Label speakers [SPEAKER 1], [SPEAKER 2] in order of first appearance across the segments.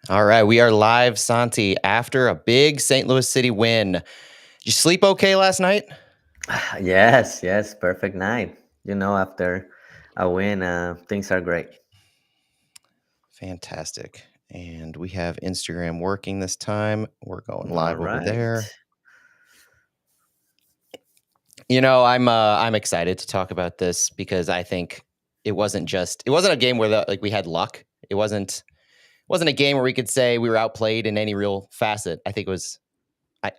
[SPEAKER 1] All right, we are live, Santi, after a big St. Louis City win. Did you sleep okay last night?
[SPEAKER 2] Yes, yes, perfect night. After a win, things are great.
[SPEAKER 1] Fantastic. And we have Instagram working this time. We're going
[SPEAKER 2] All
[SPEAKER 1] live over
[SPEAKER 2] right.
[SPEAKER 1] there. I'm excited to talk about this because I think it wasn't a game where we had luck. It wasn't a game where we could say we were outplayed in any real facet. I think it was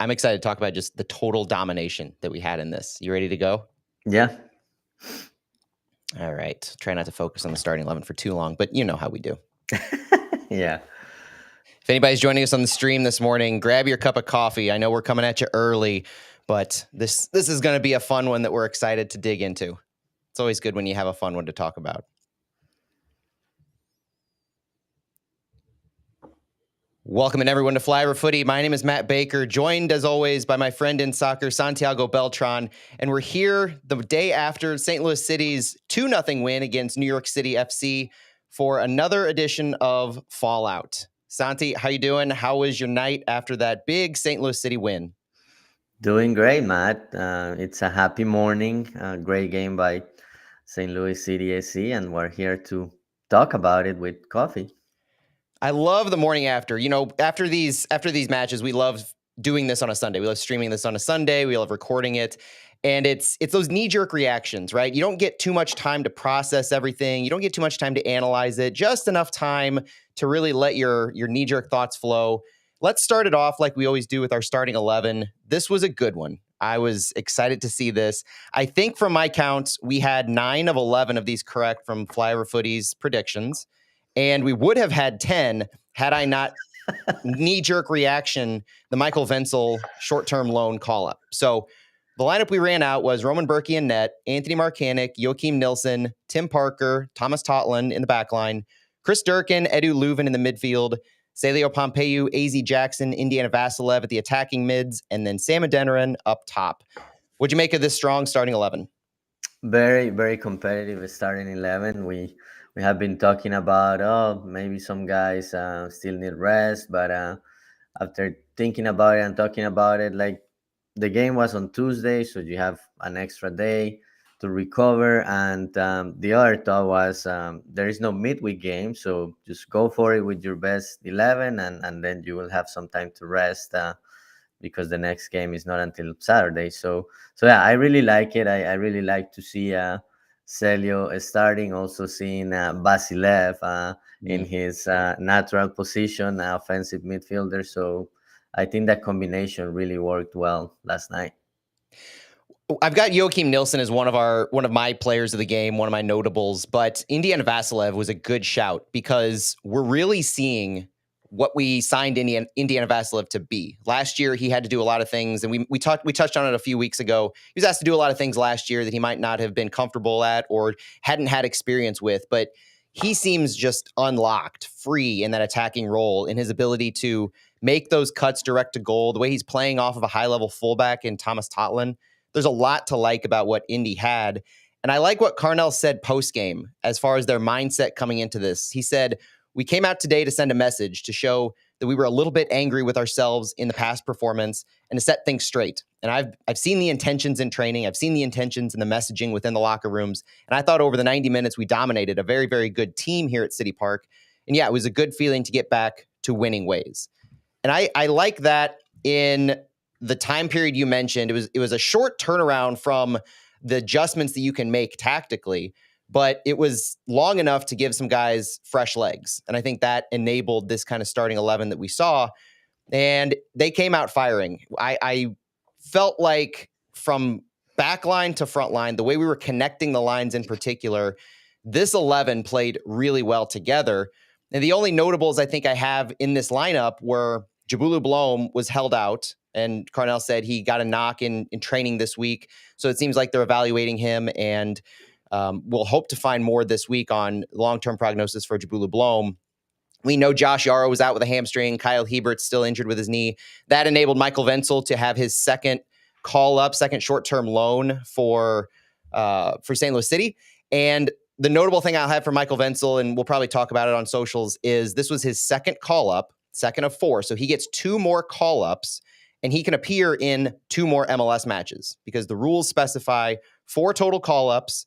[SPEAKER 1] I'm excited to talk about just the total domination that we had in this. You ready to go?
[SPEAKER 2] Yeah,
[SPEAKER 1] All right. Try not to focus on the starting 11 for too long, but you know how we do.
[SPEAKER 2] yeah.
[SPEAKER 1] If anybody's joining us on the stream this morning, grab your cup of coffee. I know we're coming at you early, but this is going to be a fun one that we're excited to dig into. It's always good when you have a fun one to talk about. Welcome everyone to Flyover Footy. My name is Matt Baker, joined as always by my friend in soccer, Santiago Beltran, and we're here the day after St. Louis City's 2-0 win against New York City FC for another edition of Fallout. Santi, how you doing? How was your night after that big St. Louis City win?
[SPEAKER 2] Doing great, Matt. It's a happy morning. Great game by St. Louis City AC, and we're here to talk about it with coffee.
[SPEAKER 1] I love the morning after. After these matches, we love doing this on a Sunday. We love streaming this on a Sunday. We love recording it. And it's those knee-jerk reactions, right? You don't get too much time to process everything. You don't get too much time to analyze it. Just enough time to really let your knee-jerk thoughts flow. Let's start it off like we always do with our starting 11. This was a good one. I was excited to see this. I think from my counts, we had 9 of 11 of these correct from Flyover Footy's predictions. And we would have had 10 had I not knee-jerk reaction, the Michael Wenzel short-term loan call-up. So the lineup we ran out was Roman Berky in net, Anthony Marcanic, Yohan Nelson, Tim Parker, Thomas Totland in the back line, Chris Durkin, Edu Leuven in the midfield, Salio Pompeu, AZ Jackson, Indiana Vasilev at the attacking mids, and then Sam Adeniran up top. What'd you make of this strong starting 11?
[SPEAKER 2] Very, very competitive starting 11. We have been talking about maybe some guys still need rest, but after thinking about it and talking about it, like the game was on Tuesday, so you have an extra day to recover. And the other thought was there is no midweek game, so just go for it with your best 11, and then you will have some time to rest because the next game is not until Saturday. So yeah, I really like it. I really like to see Celio starting, also seeing Basilev in his natural position, offensive midfielder. So I think that combination really worked well last night.
[SPEAKER 1] I've got Yohan Nelson as one of my players of the game, one of my notables, but Indiana Vasilev was a good shout because we're really seeing what we signed Indiana Vasilev to be. Last year, he had to do a lot of things, and we touched on it a few weeks ago. He was asked to do a lot of things last year that he might not have been comfortable at or hadn't had experience with, but he seems just unlocked, free in that attacking role, in his ability to make those cuts direct to goal, the way he's playing off of a high-level fullback in Thomas Totland. There's a lot to like about what Indy had. And I like what Carnell said post-game as far as their mindset coming into this. He said, we came out today to send a message to show that we were a little bit angry with ourselves in the past performance and to set things straight. And I've seen the intentions in training. I've seen the intentions in the messaging within the locker rooms. And I thought over the 90 minutes, we dominated a very, very good team here at City Park. And yeah, it was a good feeling to get back to winning ways. And I like that in the time period you mentioned. It was a short turnaround from the adjustments that you can make tactically, but it was long enough to give some guys fresh legs. And I think that enabled this kind of starting 11 that we saw. And they came out firing. I felt like from back line to front line, the way we were connecting the lines in particular, this 11 played really well together. And the only notables I think I have in this lineup were Jabulu Blom was held out, and Carnell said he got a knock in training this week. So it seems like they're evaluating him, and we'll hope to find more this week on long-term prognosis for Jabulu Blom. We know Josh Yarrow was out with a hamstring. Kyle Hebert's still injured with his knee. That enabled Michael Wenzel to have his second call-up, second short-term loan for St. Louis City. And the notable thing I'll have for Michael Wenzel, and we'll probably talk about it on socials, is this was his second call-up second of 4. So he gets 2 more call-ups, and he can appear in 2 more MLS matches because the rules specify 4 total call-ups,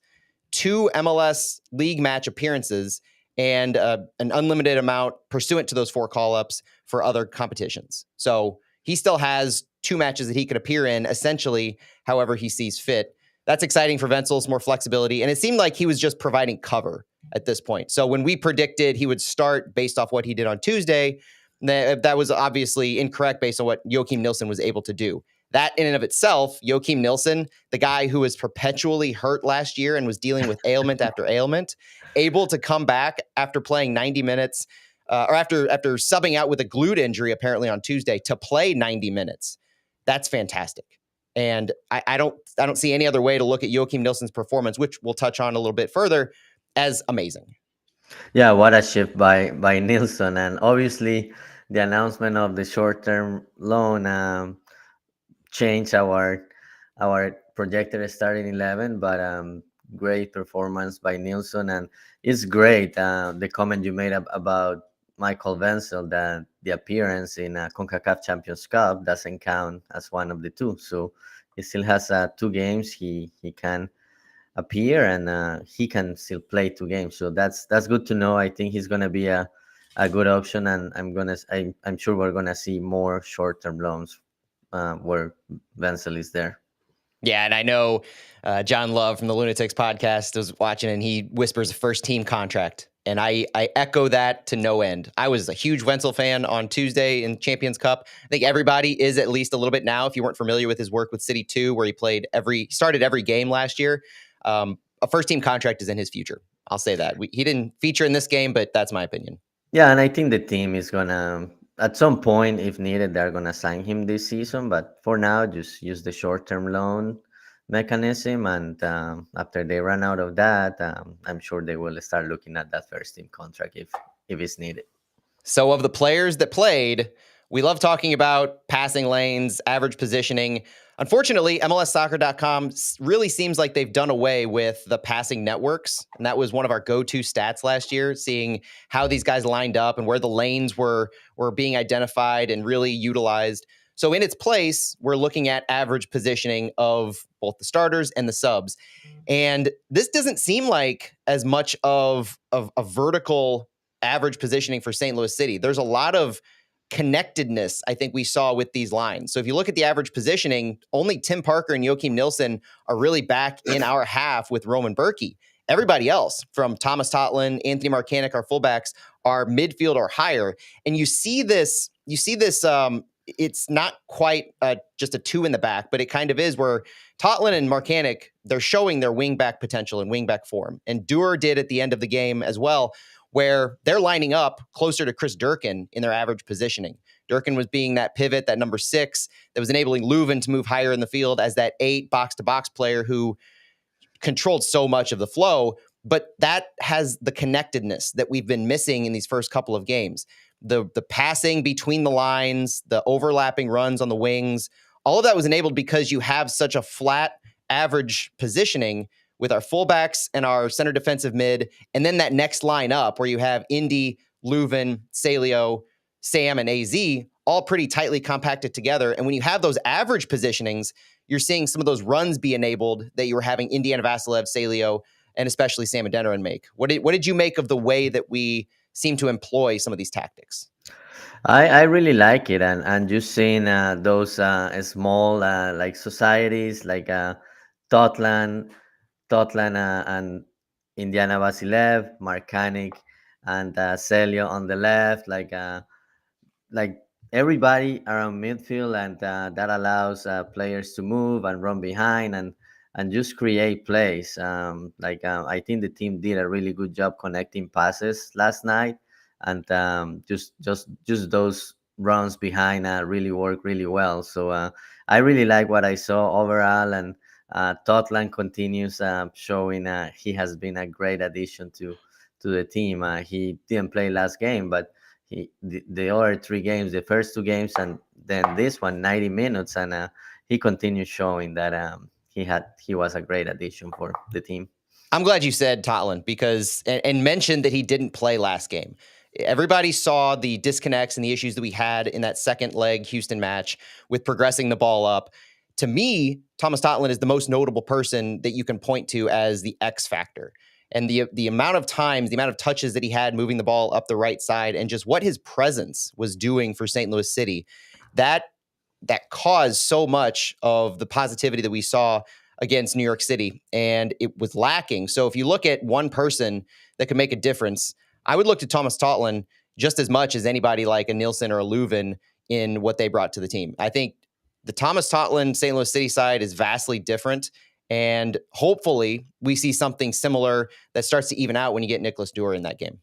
[SPEAKER 1] 2 MLS league match appearances, and an unlimited amount pursuant to those 4 call-ups for other competitions. So he still has 2 matches that he could appear in, essentially, however he sees fit. That's exciting for Wenzel's more flexibility, and it seemed like he was just providing cover at this point. So when we predicted he would start based off what he did on Tuesday, that was obviously incorrect based on what Yohan Nelson was able to do. That in and of itself, Yohan Nelson, the guy who was perpetually hurt last year and was dealing with ailment after ailment, able to come back after playing 90 minutes, or after subbing out with a glute injury apparently on Tuesday to play 90 minutes. That's fantastic. And I don't see any other way to look at Yohan Nelson's performance, which we'll touch on a little bit further, as amazing.
[SPEAKER 2] Yeah, what a shift by Nilsson, and obviously the announcement of the short-term loan changed our projected starting 11. But great performance by Nilsson, and it's great the comment you made about Michael Wenzel, that the appearance in CONCACAF Champions Cup doesn't count as one of the 2. So he still has 2 games he can appear, and he can still play 2 games. So that's good to know. I think he's gonna be a good option, and I'm sure we're gonna see more short-term loans where Wenzel is there.
[SPEAKER 1] Yeah, and I know John Love from the Lunatics podcast was watching, and he whispers a first team contract. And I echo that to no end. I was a huge Wenzel fan on Tuesday in Champions Cup. I think everybody is at least a little bit now. If you weren't familiar with his work with City 2, where he started every game last year, a first team contract is in his future. I'll say that. He didn't feature in this game, but that's my opinion.
[SPEAKER 2] Yeah, and I think the team is gonna, at some point, if needed, they're gonna sign him this season. But for now, just use the short-term loan mechanism, and after they run out of that, I'm sure they will start looking at that first team contract if it's needed.
[SPEAKER 1] So of the players that played, we love talking about passing lanes, average positioning. Unfortunately, MLSsoccer.com really seems like they've done away with the passing networks. And that was one of our go-to stats last year, seeing how these guys lined up and where the lanes were being identified and really utilized. So in its place, we're looking at average positioning of both the starters and the subs. And this doesn't seem like as much of a vertical average positioning for St. Louis City. There's a lot of connectedness I think we saw with these lines. So if you look at the average positioning, only Tim Parker and Yohan Nelson are really back in our half with Roman Berky. Everybody else, from Thomas Totland, Anthony Marcanic, our fullbacks, are midfield or higher. And you see this, it's not quite just a 2 in the back, but it kind of is, where Totland and Marcanic, they're showing their wing-back potential and wing-back form. And Derr did at the end of the game as well, where they're lining up closer to Chris Durkin in their average positioning. Durkin was being that pivot, that number 6, that was enabling Leuven to move higher in the field as that 8 box-to-box player who controlled so much of the flow. But that has the connectedness that we've been missing in these first couple of games. The passing between the lines, the overlapping runs on the wings, all of that was enabled because you have such a flat average positioning with our fullbacks and our center defensive mid, and then that next line up where you have Indy, Leuven, Salo, Sam, and AZ all pretty tightly compacted together. And when you have those average positionings, you're seeing some of those runs be enabled that you were having Indiana Vassilev, Salo, and especially Sam Adan make. What did you make of the way that we seem to employ some of these tactics?
[SPEAKER 2] I really like it, and just seeing those small like societies like Totland, and Indiana Vassilev, Marcanic, and Celio on the left, like everybody around midfield, and that allows players to move and run behind and just create plays. I think the team did a really good job connecting passes last night, and just those runs behind really work really well. So I really like what I saw overall, and Totland continues showing he has been a great addition to the team. He didn't play last game, but the other 3 games, the first 2 games, and then this one, 90 minutes, and he continues showing that he was a great addition for the team.
[SPEAKER 1] I'm glad you said Totland because and mentioned that he didn't play last game. Everybody saw the disconnects and the issues that we had in that second leg Houston match with progressing the ball up. To me, Thomas Totland is the most notable person that you can point to as the X factor. And the amount of times, the amount of touches that he had moving the ball up the right side, and just what his presence was doing for St. Louis City, that caused so much of the positivity that we saw against New York City, and it was lacking. So if you look at one person that could make a difference, I would look to Thomas Totland just as much as anybody like a Nielsen or a Leuven in what they brought to the team. I think the Thomas Totland St. Louis City side is vastly different, and hopefully we see something similar that starts to even out when you get Nicholas Dewar in that game.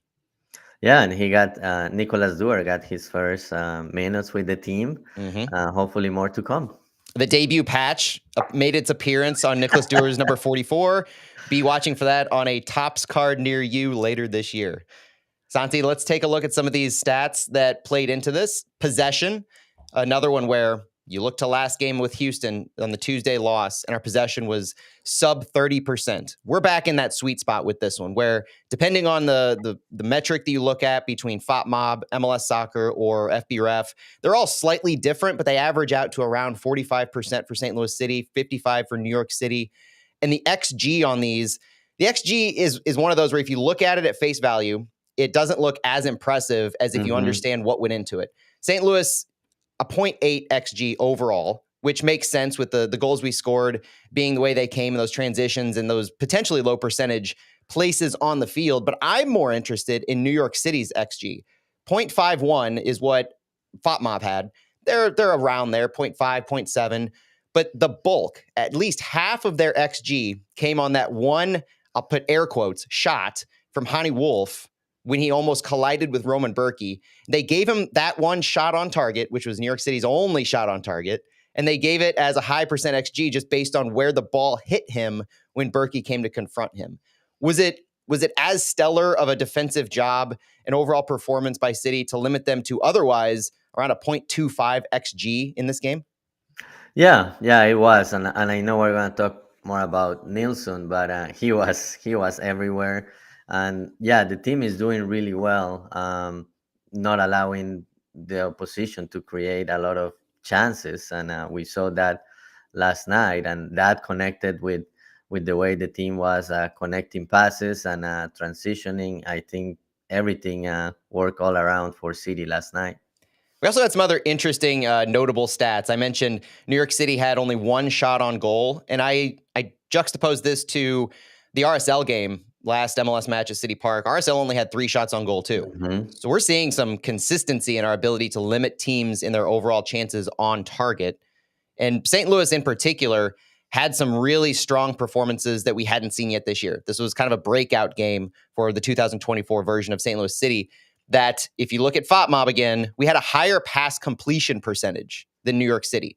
[SPEAKER 2] Yeah, and he got Nicolas Dewar got his first minutes with the team. Hopefully, more to come.
[SPEAKER 1] The debut patch made its appearance on Nicholas Dewar's number 44. Be watching for that on a Topps card near you later this year. Santi, let's take a look at some of these stats that played into this. Possession, another one where you look to last game with Houston on the Tuesday loss, and our possession was sub 30%. We're back in that sweet spot with this one, where depending on the metric that you look at between FOTMob, MLS Soccer, or FBref, they're all slightly different, but they average out to around 45% for St. Louis City, 55% for New York City. And the XG on these, the XG is one of those where if you look at it at face value, it doesn't look as impressive as if you understand what went into it. St. Louis, a 0.8 XG overall, which makes sense with the goals we scored being the way they came in those transitions and those potentially low percentage places on the field. But I'm more interested in New York City's XG. 0.51 is what FOTMob had. They're around there, 0.5, 0.7. But the bulk, at least half of their XG came on that one, I'll put air quotes, shot from Hani Wolf when he almost collided with Roman Berky. They gave him that one shot on target, which was New York City's only shot on target, and they gave it as a high percent XG just based on where the ball hit him when Berky came to confront him. Was it as stellar of a defensive job and overall performance by City to limit them to otherwise around a 0.25 XG in this game?
[SPEAKER 2] Yeah, it was, and I know we're gonna talk more about Nilsson, but he was everywhere, and yeah, the team is doing really well, not allowing the opposition to create a lot of chances, and we saw that last night, and that connected with the way the team was connecting passes and transitioning. I think everything worked all around for City last night.
[SPEAKER 1] We also had some other interesting, notable stats. I mentioned New York City had only one shot on goal, and I juxtaposed this to the RSL game, last MLS match at City Park. RSL only had 3 shots on goal too. So we're seeing some consistency in our ability to limit teams in their overall chances on target. And St. Louis in particular had some really strong performances that we hadn't seen yet this year. This was kind of a breakout game for the 2024 version of St. Louis City, that if you look at FOTMob again, we had a higher pass completion percentage than New York City,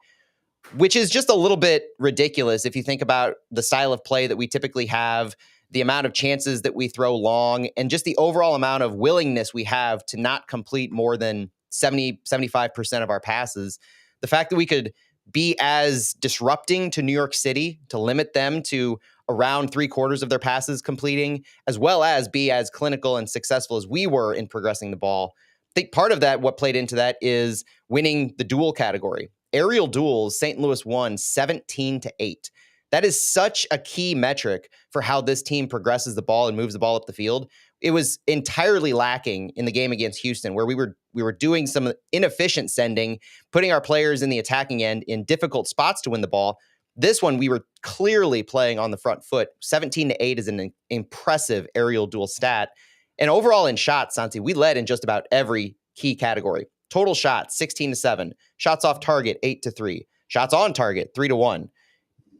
[SPEAKER 1] which is just a little bit ridiculous if you think about the style of play that we typically have, the amount of chances that we throw long, and just the overall amount of willingness we have to not complete more than 75% of our passes. The fact that we could be as disrupting to New York City to limit them to around 3/4 of their passes completing, as well as be as clinical and successful as we were in progressing the ball. I think part of that, what played into that, is winning the duel category. Aerial duels, St. Louis won 17-8. That is such a key metric for how this team progresses the ball and moves the ball up the field. It was entirely lacking in the game against Houston, where we were doing some inefficient sending, putting our players in the attacking end in difficult spots to win the ball. This one, we were clearly playing on the front foot. 17-8 is an impressive aerial duel stat. And overall in shots, Santi, we led in just about every key category. Total shots, 16-7. Shots off target, 8-3. Shots on target, 3-1.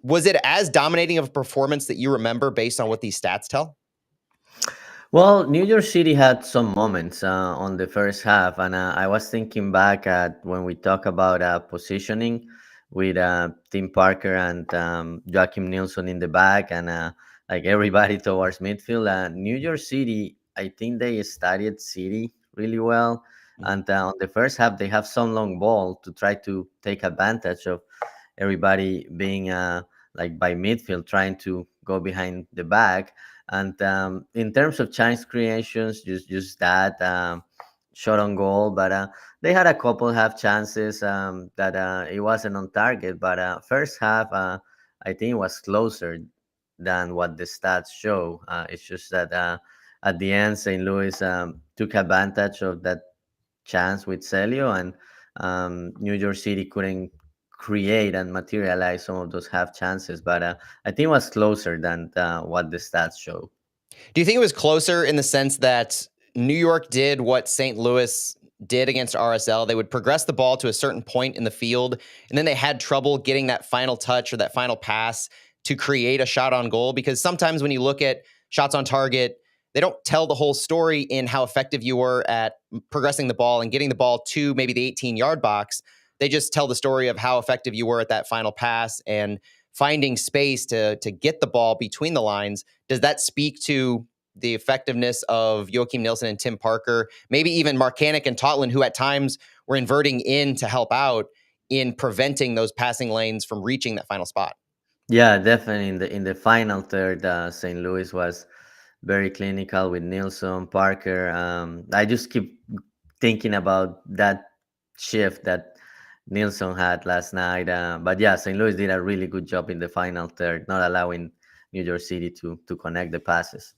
[SPEAKER 1] Was it as dominating of a performance that you remember based on what these stats tell?
[SPEAKER 2] Well, New York City had some moments on the first half, and I was thinking back at when we talk about positioning with Tim Parker and Joachim Nilsson in the back, and like everybody towards midfield. New York City, I think they studied City really well, and on the first half they have some long ball to try to take advantage of everybody being like by midfield, trying to go behind the back. And in terms of chance creations, just that shot on goal, but they had a couple half chances that it wasn't on target. But first half, I think it was closer than what the stats show. It's just that at the end, St. Louis took advantage of that chance with Celio, and New York City couldn't create and materialize some of those half chances. But I think it was closer than what the stats show.
[SPEAKER 1] Do you think it was closer in the sense that New York did what St. Louis did against RSL? They would progress the ball to a certain point in the field, and then they had trouble getting that final touch or that final pass to create a shot on goal? Because sometimes when you look at shots on target, they don't tell the whole story in how effective you were at progressing the ball and getting the ball to maybe the 18-yard box. They just tell the story of how effective you were at that final pass and finding space to get the ball between the lines. Does that speak to the effectiveness of Yohan Nelson and Tim Parker, maybe even Marcanic and Totland, who at times were inverting in to help out in preventing those passing lanes from reaching that final spot?
[SPEAKER 2] Yeah, definitely. In the final third, St. Louis was very clinical with Nilsson, Parker. I just keep thinking about that shift that Nilsson had last night. But yeah, St. Louis did a really good job in the final third, not allowing New York City to connect the passes.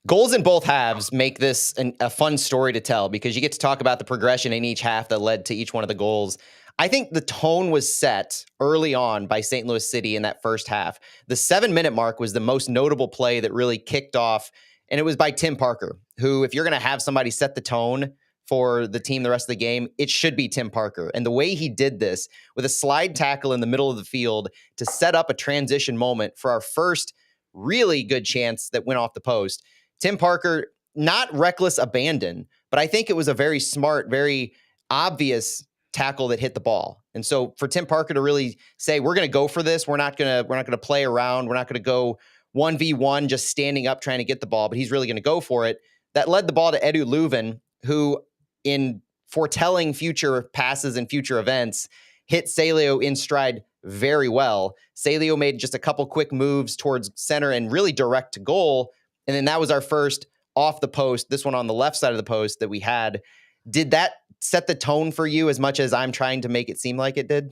[SPEAKER 1] Goals in both halves make this a fun story to tell because you get to talk about the progression in each half that led to each one of the goals. I think the tone was set early on by St. Louis City in that first half. The 7-minute mark was the most notable play that really kicked off, and it was by Tim Parker, who, if you're going to have somebody set the tone for the team the rest of the game, it should be Tim Parker. And the way he did this with a slide tackle in the middle of the field to set up a transition moment for our first really good chance that went off the post. Tim Parker, not reckless abandon, but I think it was a very smart, very obvious tackle that hit the ball. And so for Tim Parker to really say, we're going to go for this, we're not going to play around, we're not going to go 1v1 just standing up trying to get the ball, but he's really going to go for it. That led the ball to Edu Leuven, who in foretelling future passes and future events hit Salio in stride very well. Salio made just a couple quick moves towards center and really direct to goal. And then that was our first off the post, this one on the left side of the post that we had. Did that set the tone for you as much as I'm trying to make it seem like it did?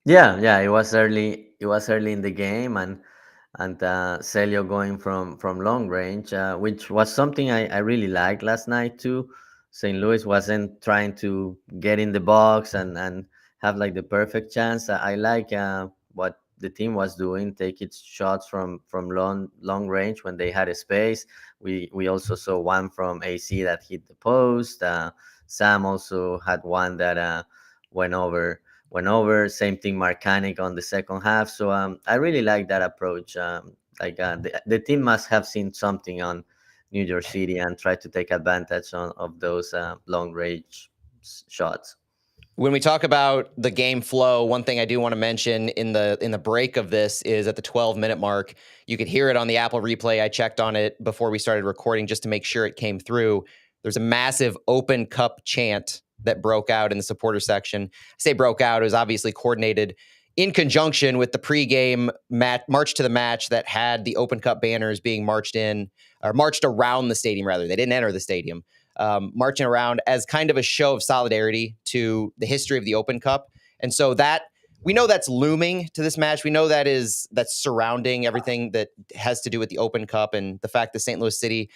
[SPEAKER 2] Yeah. It was early. It was early in the game, and Celio going from long range, which was something I really liked last night too. St. Louis wasn't trying to get in the box and have like the perfect chance. I like what the team was doing, take its shots from long range when they had a space. We also saw one from AC that hit the post. Sam also had one that went over went over. Same thing, Marcanic on the second half. So I really like that approach. The team must have seen something on New York City and try to take advantage of those long range shots.
[SPEAKER 1] When we talk about the game flow, one thing I do want to mention in the break of this is at the 12-minute mark, you could hear it on the Apple replay. I checked on it before we started recording just to make sure it came through. There's a massive open cup chant that broke out in the supporter section. I say broke out, it was obviously coordinated in conjunction with the pregame march to the match that had the Open Cup banners being marched around the stadium, rather. They didn't enter the stadium. Marching around as kind of a show of solidarity to the history of the Open Cup. And so that we know that's looming to this match. We know that's surrounding everything that has to do with the Open Cup and the fact that St. Louis City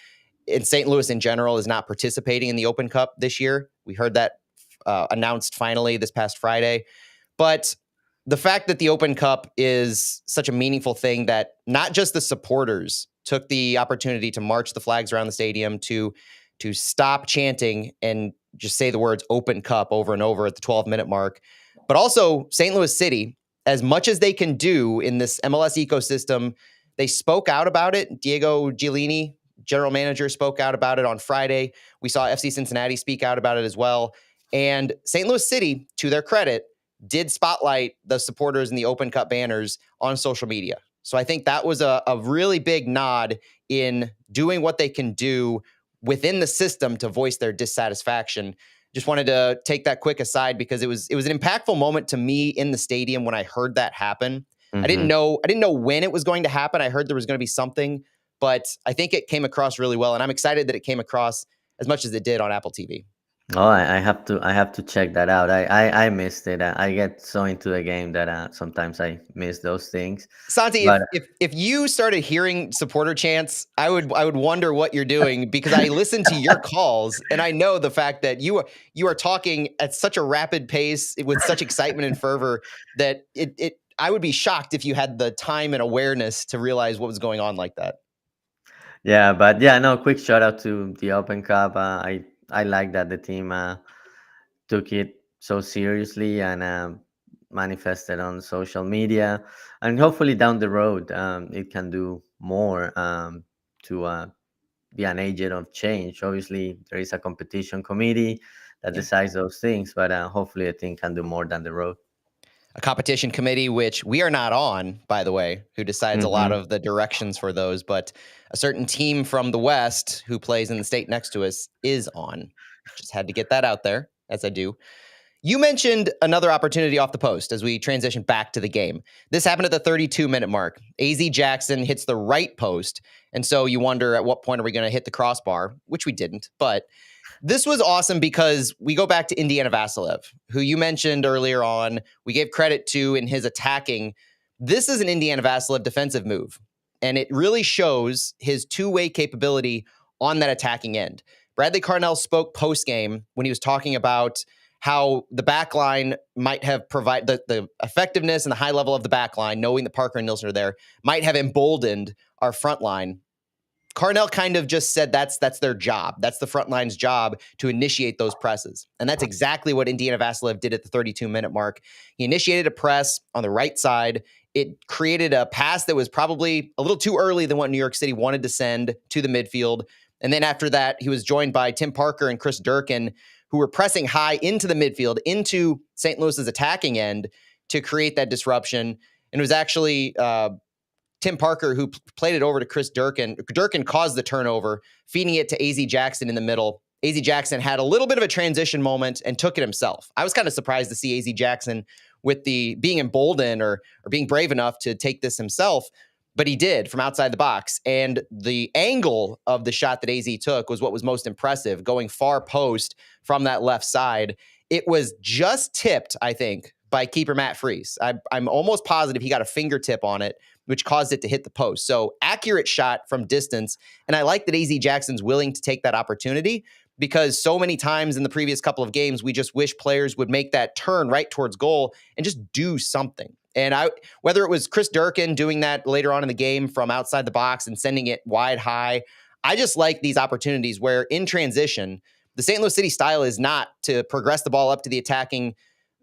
[SPEAKER 1] and St. Louis in general is not participating in the Open Cup this year. We heard that announced finally this past Friday. But the fact that the Open Cup is such a meaningful thing that not just the supporters took the opportunity to march the flags around the stadium to stop chanting and just say the words Open Cup over and over at the 12-minute mark. But also St. Louis City, as much as they can do in this MLS ecosystem, they spoke out about it. Diego Giannini, general manager, spoke out about it on Friday. We saw FC Cincinnati speak out about it as well. And St. Louis City, to their credit, did spotlight the supporters in the Open Cup banners on social media. So I think that was a really big nod in doing what they can do within the system to voice their dissatisfaction. Just wanted to take that quick aside because it was an impactful moment to me in the stadium when I heard that happen.
[SPEAKER 2] Mm-hmm.
[SPEAKER 1] I didn't know when it was going to happen. I heard there was going to be something, but I think it came across really well, and I'm excited that it came across as much as it did on Apple TV.
[SPEAKER 2] Oh, I have to check that out. I missed it. I get so into the game that sometimes I miss those things.
[SPEAKER 1] Santi,
[SPEAKER 2] But
[SPEAKER 1] if you started hearing supporter chants, I would wonder what you're doing because I listen to your calls and I know the fact that you are talking at such a rapid pace with such excitement and fervor that it I would be shocked if you had the time and awareness to realize what was going on like that.
[SPEAKER 2] yeah, but yeah, no. Quick shout out to the Open Cup. I like that the team took it so seriously and manifested on social media, and hopefully down the road it can do more to be an agent of change. Obviously, there is a competition committee that
[SPEAKER 1] Yeah.
[SPEAKER 2] decides those things, but hopefully, the team can do more down the road.
[SPEAKER 1] A competition committee, which we are not on, by the way, who decides a lot
[SPEAKER 2] Hmm.
[SPEAKER 1] of the directions for those, but a certain team from the West who plays in the state next to us is on. Just had to get that out there, as I do. You mentioned another opportunity off the post as we transition back to the game. This happened at the 32-minute mark. AZ Jackson hits the right post, and so you wonder at what point are we going to hit the crossbar, which we didn't, but this was awesome because we go back to Indiana Vassilev, who you mentioned earlier on. We gave credit to in his attacking. This is an Indiana Vassilev defensive move, and it really shows his two-way capability on that attacking end. Bradley Carnell spoke post-game when he was talking about how the back line might have provided the effectiveness and the high level of the back line, knowing that Parker and Nilsson are there, might have emboldened our front line. Carnell kind of just said that's their job. That's the front line's job to initiate those presses. And that's exactly what Indiana Vassilev did at the 32-minute mark. He initiated a press on the right side. It created a pass that was probably a little too early than what New York City wanted to send to the midfield. And then after that, he was joined by Tim Parker and Chris Durkin, who were pressing high into the midfield, into St. Louis's attacking end to create that disruption. And it was actually Tim Parker, who played it over to Chris Durkin. Durkin caused the turnover, feeding it to AZ Jackson in the middle. AZ Jackson had a little bit of a transition moment and took it himself. I was kind of surprised to see AZ Jackson with the being emboldened or being brave enough to take this himself, but he did from outside the box. And the angle of the shot that AZ took was what was most impressive, going far post from that left side. It was just tipped, I think, by keeper Matt Freese. I'm almost positive he got a fingertip on it, which caused it to hit the post. So accurate shot from distance. And I like that AZ Jackson's willing to take that opportunity because so many times in the previous couple of games, we just wish players would make that turn right towards goal and just do something. And whether it was Chris Durkin doing that later on in the game from outside the box and sending it wide high, I just like these opportunities where in transition, the St. Louis City style is not to progress the ball up to the attacking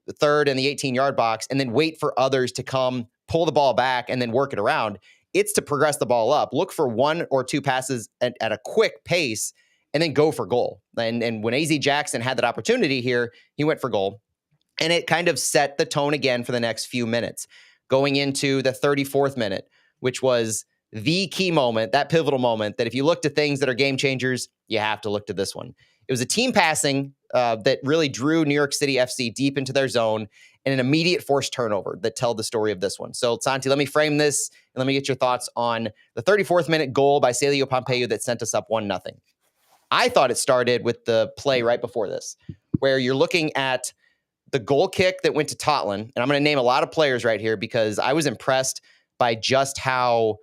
[SPEAKER 1] the third and the 18-yard box and then wait for others to come pull the ball back and then work it around. It's to progress the ball up, look for one or two passes at a quick pace, and then go for goal. And when AZ Jackson had that opportunity here, he went for goal. And it kind of set the tone again for the next few minutes, going into the 34th minute, which was the key moment, that pivotal moment that if you look to things that are game changers, you have to look to this one. It was a team passing that really drew New York City FC deep into their zone and an immediate forced turnover that told the story of this one. So, Santi, let me frame this and let me get your thoughts on the 34th minute goal by Salio Pompeu that sent us up 1-0. I thought it started with the play right before this, where you're looking at the goal kick that went to Totland. And I'm going to name a lot of players right here because I was impressed by just how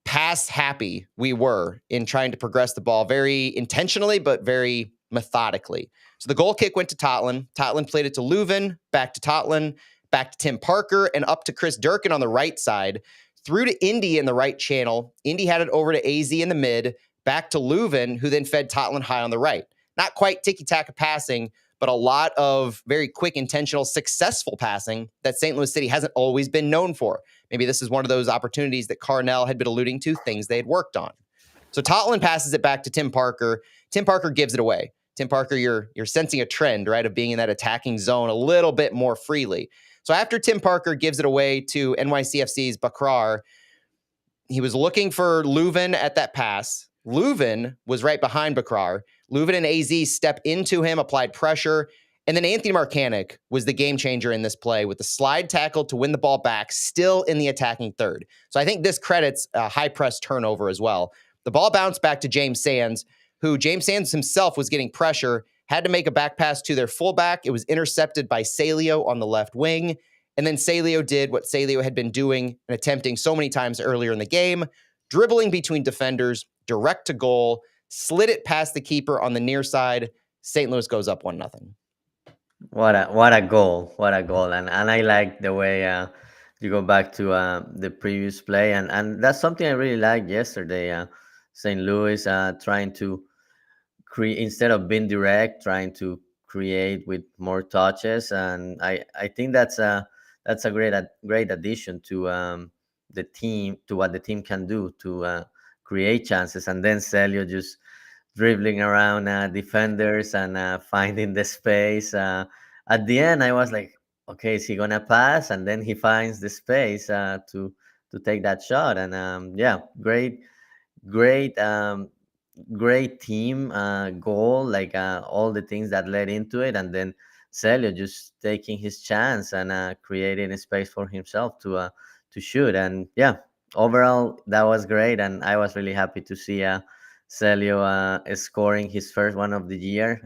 [SPEAKER 1] pass happy we were in trying to progress the ball very intentionally, but very methodically. So the goal kick went to Totland. Totland played it to Leuven, back to Totland, back to Tim Parker, and up to Chris Durkin on the right side, through to Indy in the right channel. Indy had it over to AZ in the mid, back to Leuven, who then fed Totland high on the right. Not quite tiki-taka passing, but a lot of very quick, intentional, successful passing that St. Louis City hasn't always been known for. Maybe this is one of those opportunities that Carnell had been alluding to, things they had worked on. So Totland passes it back to Tim Parker. Tim Parker gives it away. Tim Parker, you're sensing a trend, right, of being in that attacking zone a little bit more freely. So after Tim Parker gives it away to NYCFC's Bakrar, he was looking for Leuven at that pass. Leuven was right behind Bakrar. Leuven and AZ step into him, applied pressure. And then Anthony Marcanic was the game changer in this play with the slide tackle to win the ball back, still in the attacking third. So I think this credits a high press turnover as well. The ball bounced back to James Sands, who James Sands himself was getting pressure, had to make a back pass to their fullback. It was intercepted by Salo on the left wing. And then Salo did what Salo had been doing and attempting so many times earlier in the game, dribbling between defenders, direct to goal, slid it past the keeper on the near side. St. Louis goes up 1-0.
[SPEAKER 2] What a goal! What a goal! And I like the way you go back to the previous play, and that's something I really liked yesterday. St. Louis trying to create, instead of being direct, trying to create with more touches, and I think that's a great addition to the team, to what the team can do to create chances, and then Celio just dribbling around defenders and finding the space. At the end, I was like, okay, is he gonna pass? And then he finds the space to take that shot. And yeah, great, great team goal. Like all the things that led into it, and then Celio just taking his chance and creating a space for himself to shoot. And yeah, overall that was great, and I was really happy to see Celio scoring his first one of the year.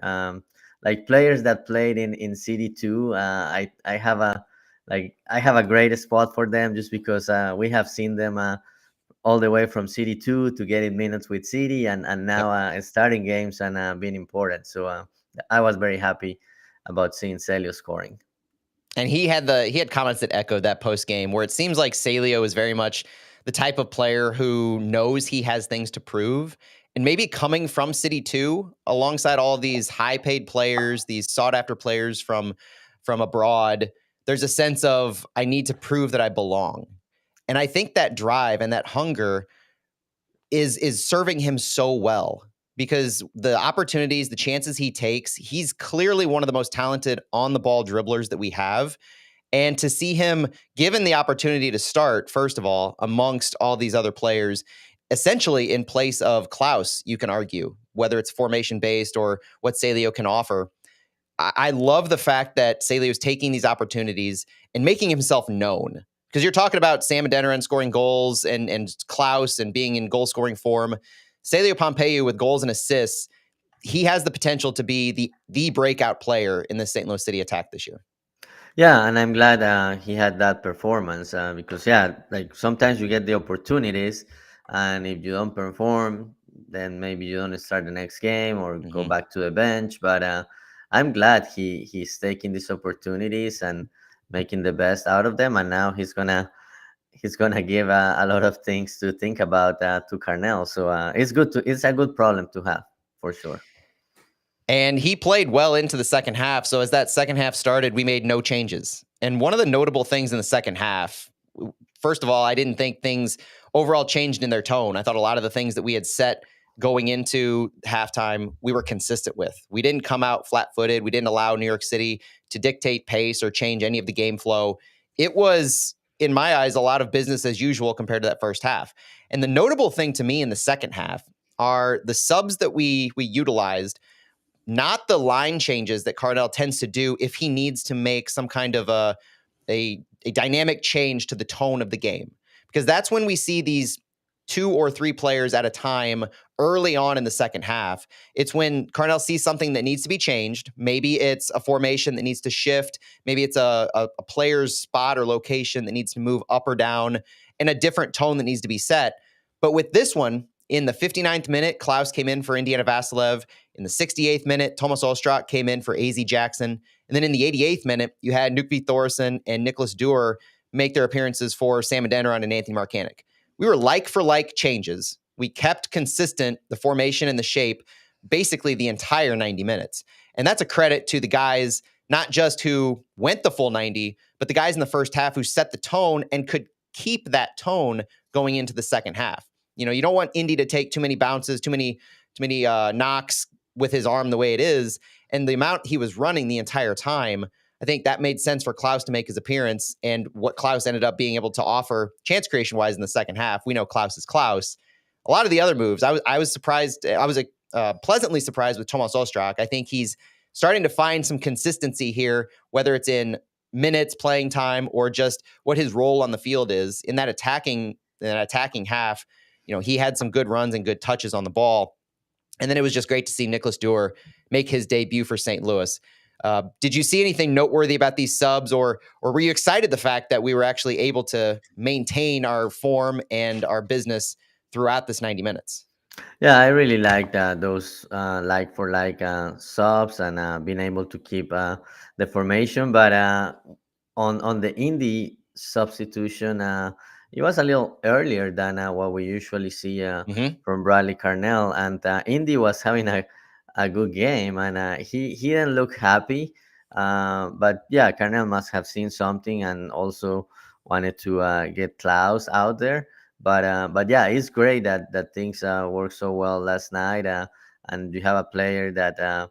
[SPEAKER 2] Like players that played in CD2, I have a I have a great spot for them, just because we have seen them all the way from CD2 to getting minutes with City, and now starting games and being important. So I was very happy about seeing Celio scoring.
[SPEAKER 1] And he had comments that echoed that post game, where it seems like Salio is very much the type of player who knows he has things to prove. And maybe coming from City 2, alongside all of these high paid players, these sought after players from abroad, there's a sense of, I need to prove that I belong. And I think that drive and that hunger is serving him so well, because the opportunities, the chances he takes, he's clearly one of the most talented on the ball dribblers that we have. And to see him given the opportunity to start, first of all, amongst all these other players, essentially in place of Klaus, you can argue, whether it's formation based or what Salio can offer. I love the fact that Salio is taking these opportunities and making himself known. Because you're talking about Sam Adeniran scoring goals and Klaus and being in goal scoring form. Salio Pompeu with goals and assists, he has the potential to be the breakout player in the St. Louis City attack this year.
[SPEAKER 2] Yeah, and I'm glad he had that performance, because yeah, like sometimes you get the opportunities, and if you don't perform, then maybe you don't start the next game or go back to the bench. But I'm glad he's taking these opportunities and making the best out of them, and now he's gonna give a lot of things to think about to Carnell. So it's a good problem to have, for sure.
[SPEAKER 1] And he played well into the second half. So as that second half started, we made no changes. And one of the notable things in the second half, first of all, I didn't think things overall changed in their tone. I thought a lot of the things that we had set going into halftime, we were consistent with. We didn't come out flat-footed. We didn't allow New York City to dictate pace or change any of the game flow. It was, in my eyes, a lot of business as usual compared to that first half. And the notable thing to me in the second half are the subs that we utilized, not the line changes that Carnell tends to do if he needs to make some kind of a dynamic change to the tone of the game. Because that's when we see these 2 or 3 players at a time early on in the second half. It's when Carnell sees something that needs to be changed. Maybe it's a formation that needs to shift. Maybe it's a player's spot or location that needs to move up or down, and a different tone that needs to be set. But with this one, in the 59th minute, Klaus came in for Indiana Vassilev. In the 68th minute, Tomas Ostrak came in for AZ Jackson. And then in the 88th minute, you had Nukvi Thorson and Nicholas Derr make their appearances for Sam Adeniran and Anthony Markanek. We were like for like changes. We kept consistent the formation and the shape basically the entire 90 minutes. And that's a credit to the guys, not just who went the full 90, but the guys in the first half who set the tone and could keep that tone going into the second half. You know, you don't want Indy to take too many bounces, too many knocks with his arm the way it is. And the amount he was running the entire time, I think that made sense for Klaus to make his appearance, and what Klaus ended up being able to offer chance creation-wise in the second half. We know Klaus is Klaus. A lot of the other moves, I was surprised. I was pleasantly surprised with Tomas Ostrak. I think he's starting to find some consistency here, whether it's in minutes, playing time, or just what his role on the field is. In that attacking half, you know, he had some good runs and good touches on the ball. And then it was just great to see Nicholas Derr make his debut for St. Louis. Did you see anything noteworthy about these subs, or were you excited the fact that we were actually able to maintain our form and our business throughout this 90 minutes?
[SPEAKER 2] Yeah, I really like those like for like subs and being able to keep the formation. But on the indie substitution, it was a little earlier than what we usually see
[SPEAKER 1] Mm-hmm.
[SPEAKER 2] from Bradley Carnell, and Indy was having a good game, and he didn't look happy. But yeah, Carnell must have seen something and also wanted to get Klaus out there. But yeah, it's great that things worked so well last night, and you have a player that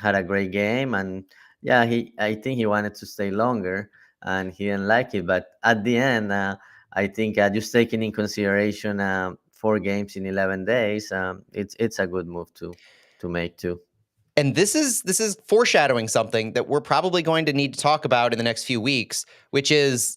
[SPEAKER 2] had a great game, and yeah, he I think he wanted to stay longer, and he didn't like it. But at the end, I think just taking in consideration 4 games in 11 days, it's a good move to make too.
[SPEAKER 1] And this is foreshadowing something that we're probably going to need to talk about in the next few weeks, which is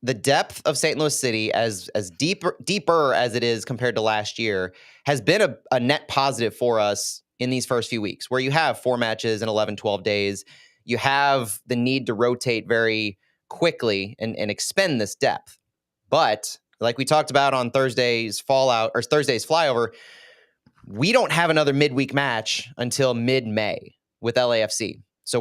[SPEAKER 1] the depth of St. Louis City, as deeper as it is compared to last year, has been a net positive for us in these first few weeks, where you have 4 matches in 11, 12 days. You have the need to rotate very quickly and expend this depth. But like we talked about on Thursday's fallout or Thursday's flyover, we don't have another midweek match until mid-May with LAFC. So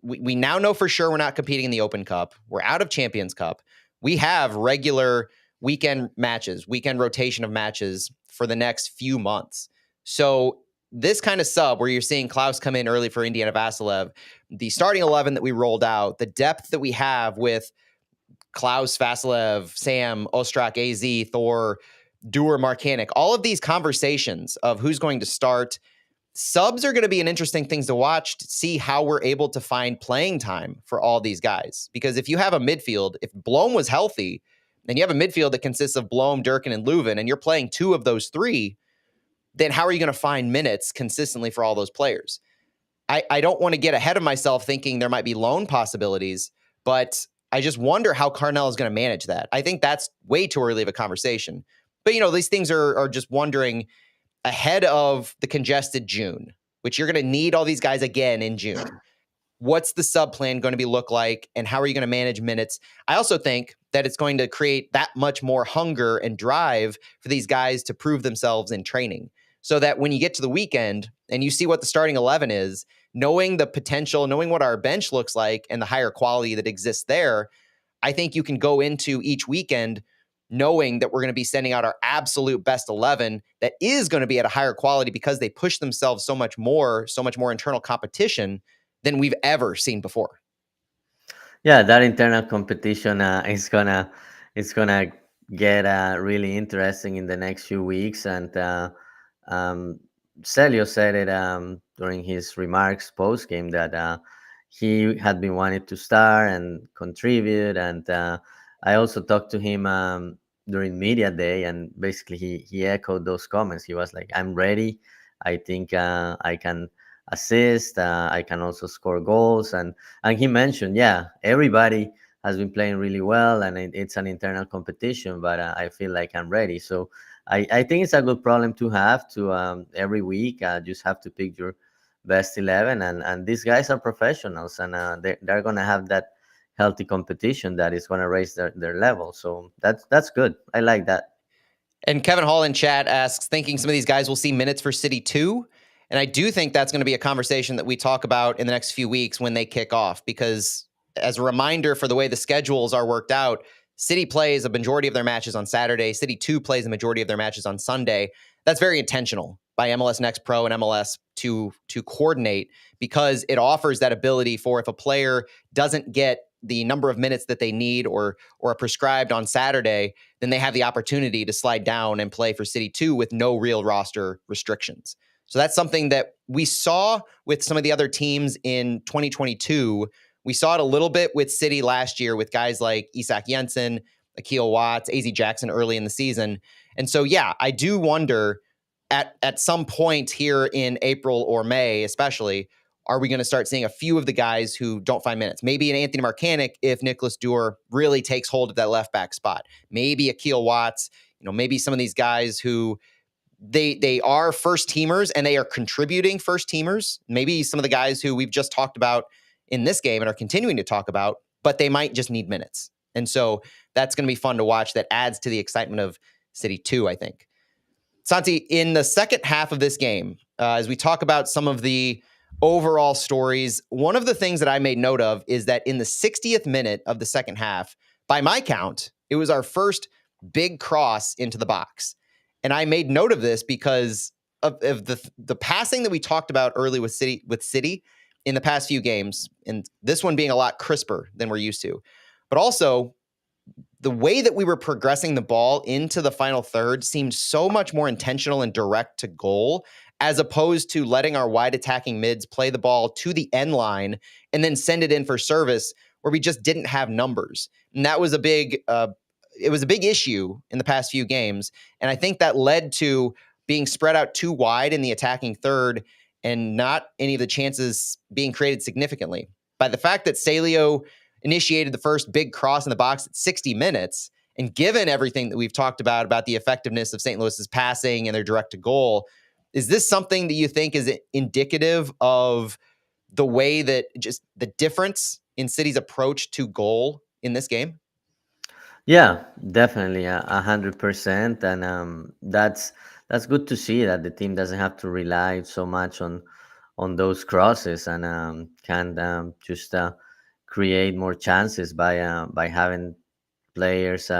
[SPEAKER 1] we now know for sure we're not competing in the Open Cup. We're out of Champions Cup. We have regular weekend matches, weekend rotation of matches for the next few months. So this kind of sub where you're seeing Klaus come in early for Indiana Vassilev, the starting 11 that we rolled out, the depth that we have with Klaus, Vassilev, Sam, Ostrak, AZ, Thor, Derr, Markanek, all of these conversations of who's going to start. Subs are going to be an interesting thing to watch to see how we're able to find playing time for all these guys. Because if you have a midfield, if Blom was healthy, and you have a midfield that consists of Blom, Durkin, and Leuven, and you're playing two of those three, then how are you going to find minutes consistently for all those players? I don't want to get ahead of myself thinking there might be loan possibilities, but I just wonder how Carnell is going to manage that. I think that's way too early of a conversation. But, these things are just wondering ahead of the congested June, which you're going to need all these guys again in June. What's the sub plan going to be look like, and how are you going to manage minutes? I also think that it's going to create that much more hunger and drive for these guys to prove themselves in training, so that when you get to the weekend and you see what the starting 11 is, knowing the potential, knowing what our bench looks like and the higher quality that exists there, I think you can go into each weekend knowing that we're going to be sending out our absolute best 11 that is going to be at a higher quality because they push themselves so much more internal competition than we've ever seen before.
[SPEAKER 2] Yeah, that internal competition is gonna get really interesting in the next few weeks. And um, Celio said it during his remarks post game that he had been wanting to start and contribute. And I also talked to him during media day, and basically he echoed those comments. He was like, "I'm ready. I think I can assist. I can also score goals." And he mentioned, yeah, everybody has been playing really well, and it's an internal competition. But I feel like I'm ready. So I think it's a good problem to have. To every week, just have to pick your best 11, and these guys are professionals, and they're gonna have that healthy competition that is gonna raise their level. So that's good. I like that.
[SPEAKER 1] And Kevin Hall in chat asks, thinking some of these guys will see minutes for City 2. And I do think that's going to be a conversation that we talk about in the next few weeks when they kick off, because as a reminder for the way the schedules are worked out, City plays a majority of their matches on Saturday. City 2 plays a majority of their matches on Sunday. That's very intentional by MLS Next Pro and MLS to coordinate, because it offers that ability for, if a player doesn't get the number of minutes that they need or are prescribed on Saturday, then they have the opportunity to slide down and play for City 2 with no real roster restrictions. So that's something that we saw with some of the other teams in 2022. We saw it a little bit with City last year with guys like Isak Jensen, Akil Watts, AZ Jackson early in the season. And so, yeah, I do wonder at some point here in April or May, especially, are we going to start seeing a few of the guys who don't find minutes? Maybe an Anthony Markanek if Nicholas Derr really takes hold of that left back spot. Maybe Akil Watts, maybe some of these guys who they are first teamers and they are contributing first teamers. Maybe some of the guys who we've just talked about in this game and are continuing to talk about, but they might just need minutes. And so that's going to be fun to watch. That adds to the excitement of City 2, I think. Santi, in the second half of this game, as we talk about some of the overall stories, one of the things that I made note of is that in the 60th minute of the second half, by my count, it was our first big cross into the box. And I made note of this because of the passing that we talked about early with City in the past few games, and this one being a lot crisper than we're used to. But also, the way that we were progressing the ball into the final third seemed so much more intentional and direct to goal, as opposed to letting our wide attacking mids play the ball to the end line and then send it in for service where we just didn't have numbers. And that was a big issue in the past few games. And I think that led to being spread out too wide in the attacking third and not any of the chances being created significantly. By the fact that Salo initiated the first big cross in the box at 60 minutes, and given everything that we've talked about the effectiveness of St. Louis's passing and their direct to goal, is this something that you think is indicative of the way that just the difference in City's approach to goal in this game?
[SPEAKER 2] Yeah, definitely, 100%, and that's good to see that the team doesn't have to rely so much on those crosses, and can just create more chances by having players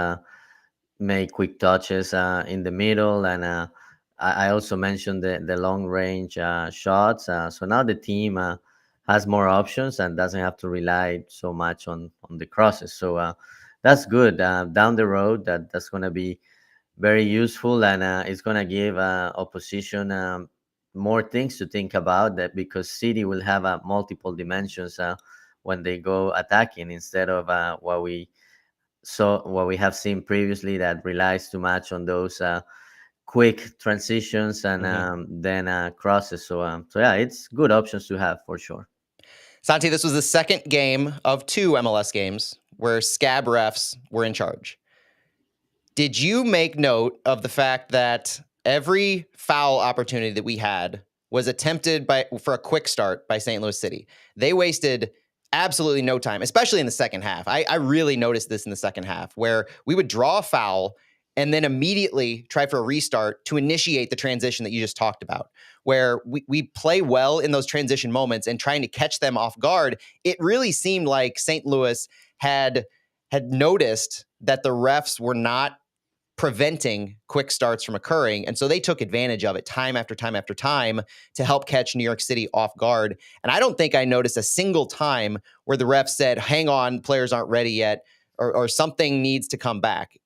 [SPEAKER 2] make quick touches in the middle, and I also mentioned the long range shots. So now the team has more options and doesn't have to rely so much on the crosses. So that's good. Down the road, that's going to be very useful, and it's going to give opposition more things to think about, that because City will have multiple dimensions when they go attacking, instead of what we have seen previously, that relies too much on those quick transitions and then crosses. So yeah, it's good options to have for sure.
[SPEAKER 1] Santi, this was the second game of 2 MLS games where scab refs were in charge. Did you make note of the fact that every foul opportunity that we had was attempted for a quick start by St. Louis City? They wasted absolutely no time, especially in the second half. I really noticed this in the second half, where we would draw a foul and then immediately try for a restart to initiate the transition that you just talked about, where we play well in those transition moments and trying to catch them off guard. It really seemed like St. Louis had noticed that the refs were not preventing quick starts from occurring. And so they took advantage of it time after time after time to help catch New York City off guard. And I don't think I noticed a single time where the ref said, hang on, players aren't ready yet, or something needs to come back.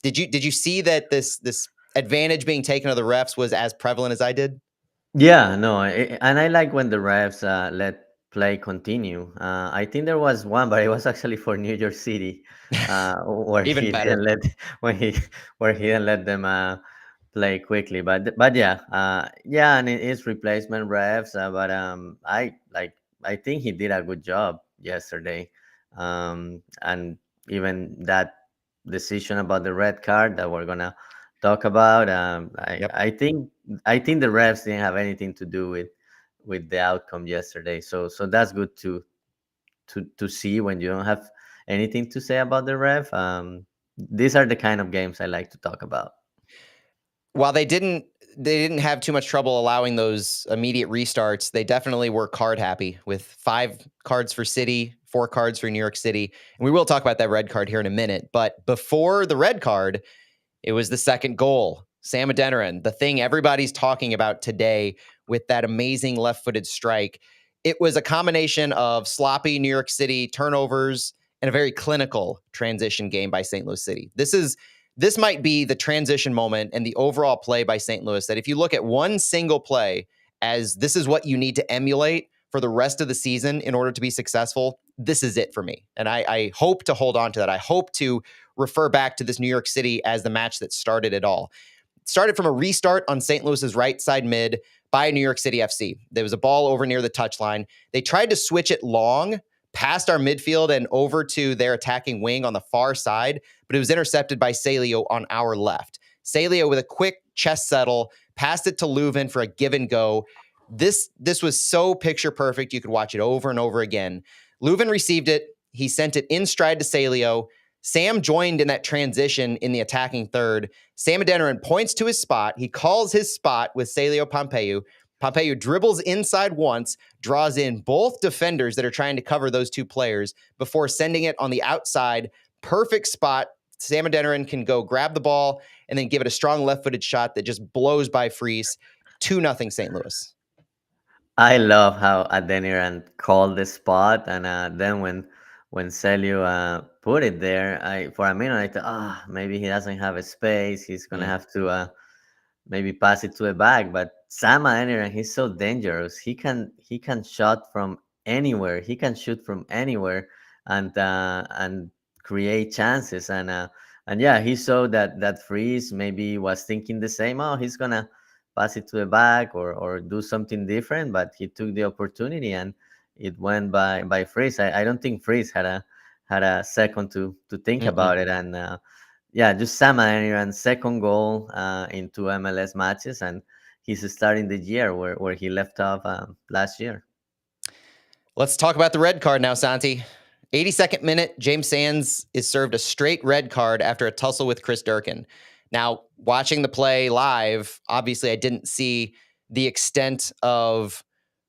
[SPEAKER 1] Did you see that this advantage being taken of the refs was as prevalent as I did?
[SPEAKER 2] Yeah, no, and I like when the refs let play continue. I think there was one, but it was actually for New York City, where
[SPEAKER 1] Even
[SPEAKER 2] he
[SPEAKER 1] better.
[SPEAKER 2] didn't let when he where he didn't let them play quickly. But yeah, yeah, and it is replacement refs. But I think he did a good job yesterday, and even that decision about the red card that we're gonna talk about.
[SPEAKER 1] Yep.
[SPEAKER 2] I think the refs didn't have anything to do with the outcome yesterday. So that's good to see when you don't have anything to say about the ref. These are the kind of games I like to talk about.
[SPEAKER 1] While they didn't have too much trouble allowing those immediate restarts, they definitely were card happy with 5 cards for City, 4 cards for New York City. And we will talk about that red card here in a minute. But before the red card, it was the second goal. Sam Adan, the thing everybody's talking about today with that amazing left-footed strike. It was a combination of sloppy New York City turnovers and a very clinical transition game by St. Louis City. This might be the transition moment and the overall play by St. Louis that if you look at one single play as this is what you need to emulate for the rest of the season in order to be successful, this is it for me. And I hope to hold on to that. I hope to refer back to this New York City as the match that started it all. It started from a restart on St. Louis's right side mid by New York City FC. There was a ball over near the touchline. They tried to switch it long past our midfield and over to their attacking wing on the far side, but it was intercepted by Salo on our left. Salo with a quick chest settle, passed it to Leuven for a give and go. This was so picture perfect. You could watch it over and over again. Leuven received it. He sent it in stride to Salio. Sam joined in that transition in the attacking third. Sam Adeniran points to his spot. He calls his spot with Salio Pompeu. Pompeu dribbles inside once, draws in both defenders that are trying to cover those two players before sending it on the outside. Perfect spot. Sam Adeniran can go grab the ball and then give it a strong left-footed shot that just blows by Freese. 2-0 St. Louis.
[SPEAKER 2] I love how Adeniran called the spot, and then when Celio put it there, I for a minute I thought, maybe he doesn't have a space. He's gonna have to maybe pass it to the back. But Sam Adeniran, he's so dangerous. He can shot from anywhere. He can shoot from anywhere, and create chances. And yeah, he saw that Freeze maybe was thinking the same. Oh, he's gonna pass it to the back or do something different, but he took the opportunity and it went by Freeze. I don't think Freeze had a second to think
[SPEAKER 1] Mm-mm.
[SPEAKER 2] about it. And yeah, just Sam Adeniran's second goal in two MLS matches, and he's starting the year where he left off last year.
[SPEAKER 1] Let's talk about the red card now, Santi. 82nd minute, James Sands is served a straight red card after a tussle with Chris Durkin. Now, watching the play live, obviously I didn't see the extent of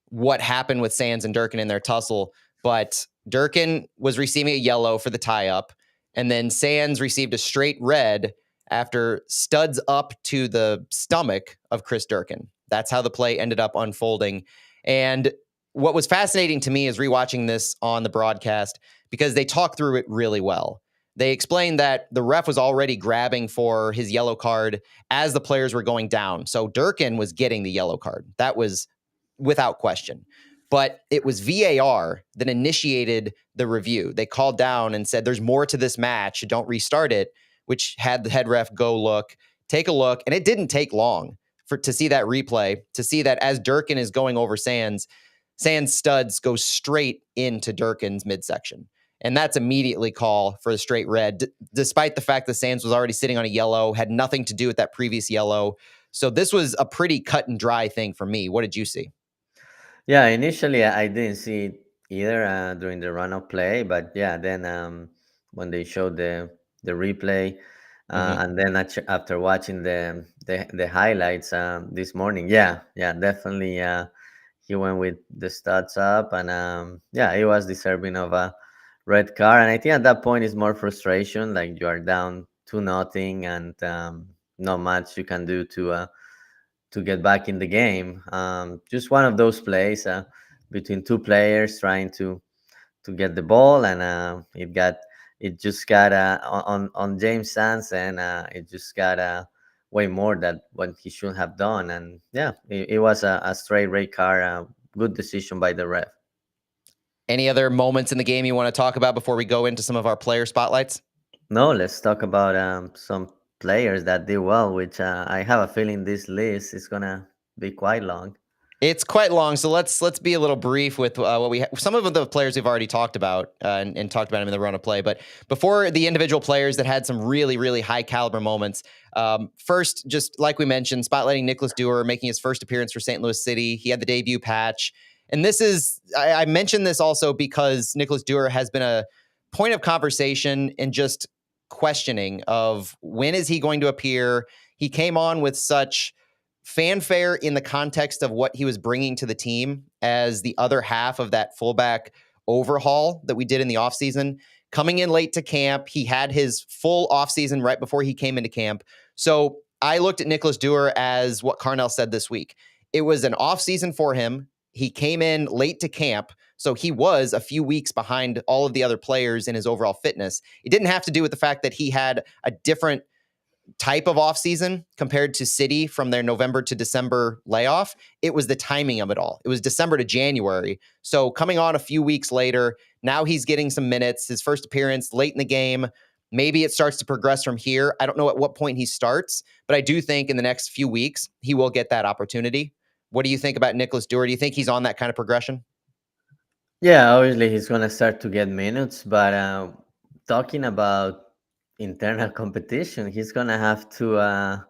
[SPEAKER 1] what happened with Sands and Durkin in their tussle, but Durkin was receiving a yellow for the tie-up, and then Sands received a straight red after studs up to the stomach of Chris Durkin. That's how the play ended up unfolding. And what was fascinating to me is rewatching this on the broadcast because they talk through it really well. They explained that the ref was already grabbing for his yellow card as the players were going down. So Durkin was getting the yellow card. That was without question. But it was VAR that initiated the review. They called down and said, there's more to this match. Don't restart it, which had the head ref go take a look. And it didn't take long to see that replay, to see that as Durkin is going over Sands, Sands studs go straight into Durkin's midsection. And that's immediately call for a straight red, despite the fact that Sands was already sitting on a yellow, had nothing to do with that previous yellow. So this was a pretty cut and dry thing for me. What did you see?
[SPEAKER 2] Yeah, initially I didn't see it either during the run of play, but yeah, then when they showed the replay,
[SPEAKER 1] Mm-hmm.
[SPEAKER 2] and then after watching the highlights this morning, yeah, definitely he went with the stats up, and yeah, he was deserving of a red card. And I think at that point it's more frustration, like you are down 2-0, and not much you can do to get back in the game. Just one of those plays between two players trying to get the ball, and it just got on James Sands, and it just got way more than what he should have done. And yeah, it was a straight red card. Good decision by the ref.
[SPEAKER 1] Any other moments in the game you want to talk about before we go into some of our player spotlights?
[SPEAKER 2] No, let's talk about some players that did well, which I have a feeling this list is gonna be quite long.
[SPEAKER 1] It's quite long, so let's be a little brief with what we some of the players we've already talked about and talked about them in the run of play. But before the individual players that had some really high caliber moments, first, just like we mentioned, spotlighting Nicholas Derr making his first appearance for St. Louis City. He had the debut patch, and this is I mentioned this also because Nicholas Derr has been a point of conversation and just questioning of when is he going to appear. He came on with such fanfare in the context of what he was bringing to the team as the other half of that fullback overhaul that we did in the offseason. Coming in late to camp, he had his full offseason right before he came into camp. So I looked at Nicholas Derr as what Carnell said this week. It was an offseason for him. He came in late to camp, so he was a few weeks behind all of the other players in his overall fitness. It didn't have to do with the fact that he had a different type of offseason compared to City from their November to December layoff. It was the timing of it all. It was December to January. So coming on a few weeks later, now he's getting some minutes, his first appearance late in the game. Maybe it starts to progress from here. I don't know at what point he starts, but I do think in the next few weeks, he will get that opportunity. What do you think about Nicholas Derr? Do you think he's on that kind of progression?
[SPEAKER 2] Yeah, obviously he's gonna start to get minutes, but talking about internal competition, he's gonna have to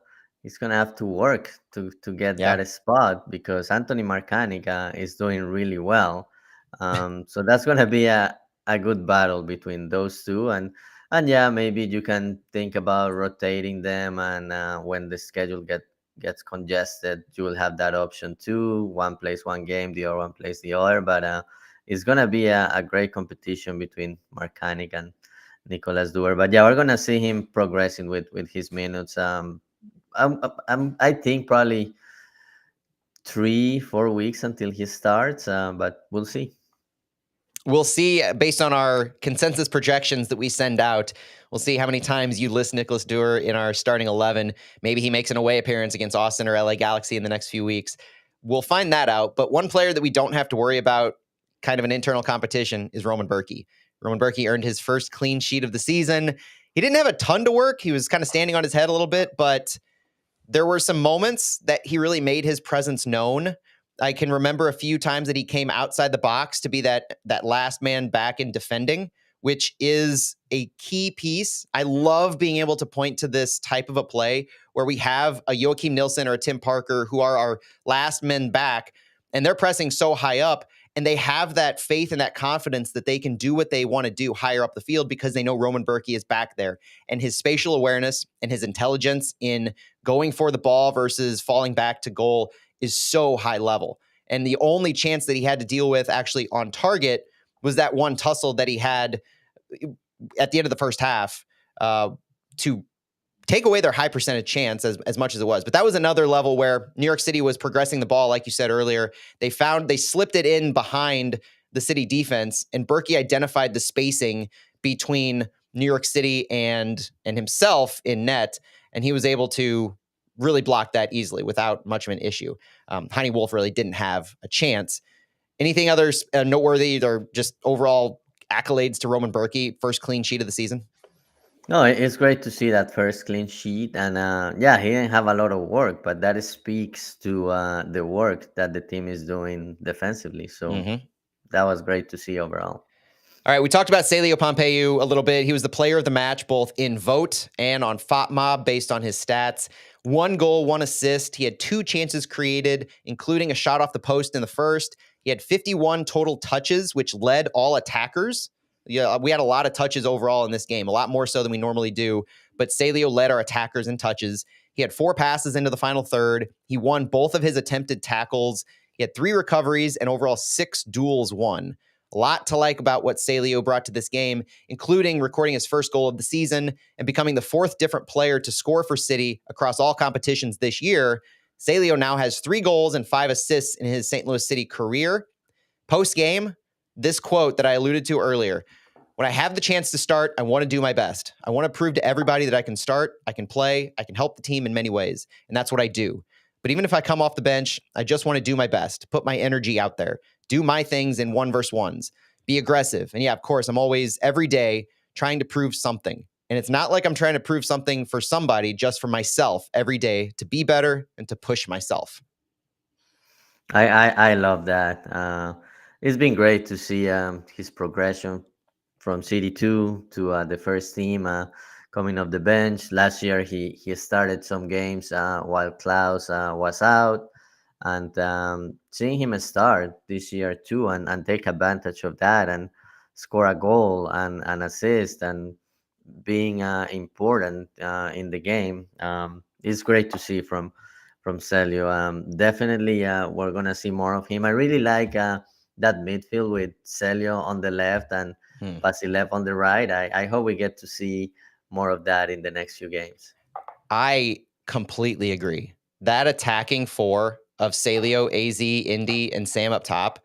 [SPEAKER 2] he's gonna have to work to get
[SPEAKER 1] Yeah.
[SPEAKER 2] that spot because Anthony Marcanica is doing really well. So that's gonna be a good battle between those two, and yeah, maybe you can think about rotating them, and when the schedule gets congested, you will have that option too. One plays one game, the other one plays the other, but it's gonna be a great competition between Marcanic and Nicolas Duer. But yeah, we're gonna see him progressing with his minutes. I think probably 3 4 weeks until he starts, but we'll see.
[SPEAKER 1] We'll see based on our consensus projections that we send out. We'll see how many times you list Nicholas Dewar in our starting 11. Maybe he makes an away appearance against Austin or LA Galaxy in the next few weeks. We'll find that out. But one player that we don't have to worry about, kind of an internal competition, is Roman Berky. Roman Berky earned his first clean sheet of the season. He didn't have a ton to work. He was kind of standing on his head a little bit, but there were some moments that he really made his presence known. I can remember a few times that he came outside the box to be that last man back in defending, which is a key piece. I love being able to point to this type of a play where we have a Yohan Nelson or a Tim Parker who are our last men back, and they're pressing so high up, and they have that faith and that confidence that they can do what they want to do higher up the field because they know Roman Berky is back there. And his spatial awareness and his intelligence in going for the ball versus falling back to goal is so high level. And the only chance that he had to deal with actually on target was that one tussle that he had at the end of the first half to take away their high percentage chance as much as it was. But that was another level where New York City was progressing the ball, like you said earlier. They slipped it in behind the City defense, and Berkey identified the spacing between New York City and himself in net, and he was able to really block that easily without much of an issue. Heine Wolf really didn't have a chance. Anything others noteworthy or just overall accolades to Roman Berkey, first clean sheet of the season?
[SPEAKER 2] No, it's great to see that first clean sheet, and yeah, he didn't have a lot of work, but that speaks to the work that the team is doing defensively. So
[SPEAKER 1] Mm-hmm.
[SPEAKER 2] that was great to see overall.
[SPEAKER 1] All right, we talked about Salio Pompeu a little bit. He was the player of the match, both in vote and on FOTMob based on his stats. 1 goal, 1 assist. He had 2 chances created, including a shot off the post in the first. He had 51 total touches, which led all attackers. Yeah, we had a lot of touches overall in this game, a lot more so than we normally do. But Salio led our attackers in touches. He had 4 passes into the final third. He won both of his attempted tackles. He had 3 recoveries and overall 6 duels won. A lot to like about what Salio brought to this game, including recording his first goal of the season and becoming the 4th different player to score for City across all competitions this year. Salio now has 3 goals and 5 assists in his St. Louis City career. Post-game, this quote that I alluded to earlier: when I have the chance to start, I want to do my best. I want to prove to everybody that I can start, I can play, I can help the team in many ways, and that's what I do. But even if I come off the bench, I just want to do my best, put my energy out there, do my things in 1v1s, be aggressive. And yeah, of course, I'm always every day trying to prove something. And it's not like I'm trying to prove something for somebody, just for myself every day to be better and to push myself.
[SPEAKER 2] I love that. It's been great to see his progression from CD2 to the first team, coming off the bench. Last year, he started some games while Klaus was out, and seeing him start this year too, and take advantage of that, and score a goal and an assist, and being important in the game. It's great to see from Celio. Definitely, we're gonna see more of him. I really like that midfield with Celio on the left and
[SPEAKER 1] Hmm.
[SPEAKER 2] Vasilev on the right. I hope we get to see more of that in the next few games.
[SPEAKER 1] I completely agree. That attacking 4 of Salio, AZ, Indy, and Sam up top,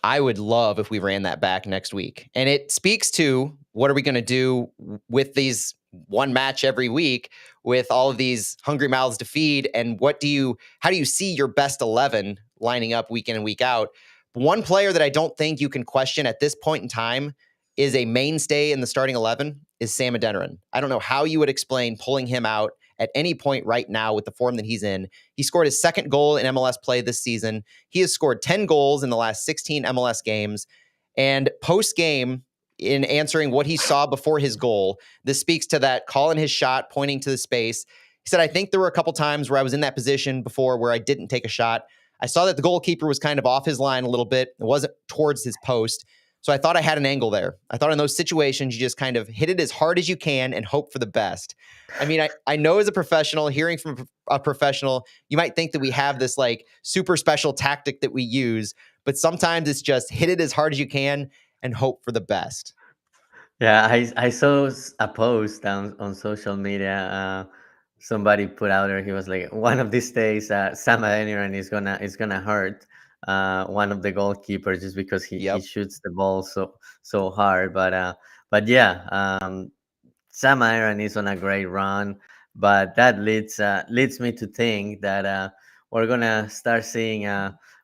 [SPEAKER 1] I would love if we ran that back next week. And it speaks to what are we going to do with these one match every week with all of these hungry mouths to feed, and how do you see your best 11 lining up week in and week out? One player that I don't think you can question at this point in time is a mainstay in the starting 11 is Sam Adan. I don't know how you would explain pulling him out at any point right now with the form that he's in. He scored his 2nd goal in MLS play this season. He has scored 10 goals in the last 16 MLS games. And post-game, in answering what he saw before his goal, this speaks to that call in his shot, pointing to the space. He said, I think there were a couple times where I was in that position before where I didn't take a shot. I saw that the goalkeeper was kind of off his line a little bit. It wasn't towards his post. So I thought I had an angle there. I thought in those situations, you just kind of hit it as hard as you can and hope for the best. I mean, I know as a professional, hearing from a professional, you might think that we have this like super special tactic that we use, but sometimes it's just hit it as hard as you can and hope for the best.
[SPEAKER 2] Yeah, I saw a post on social media. Somebody put out there. He was like, one of these days, Sam Adeniran is gonna hurt one of the goalkeepers just because he
[SPEAKER 1] Yep.
[SPEAKER 2] shoots the ball so hard. But yeah, Sam Iron is on a great run, but that leads me to think that we're gonna start seeing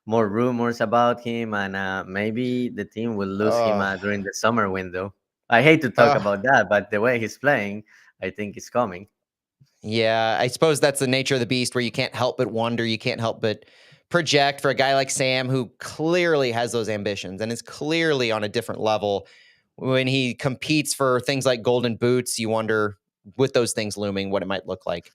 [SPEAKER 2] more rumors about him, and maybe the team will lose him
[SPEAKER 1] Oh,
[SPEAKER 2] during the summer window. I hate to talk
[SPEAKER 1] oh.
[SPEAKER 2] about that, but the way he's playing, I think it's coming.
[SPEAKER 1] Yeah, I suppose that's the nature of the beast where you can't help but wonder, you can't help but project for a guy like Sam who clearly has those ambitions and is clearly on a different level. When he competes for things like golden boots, you wonder with those things looming what it might look like.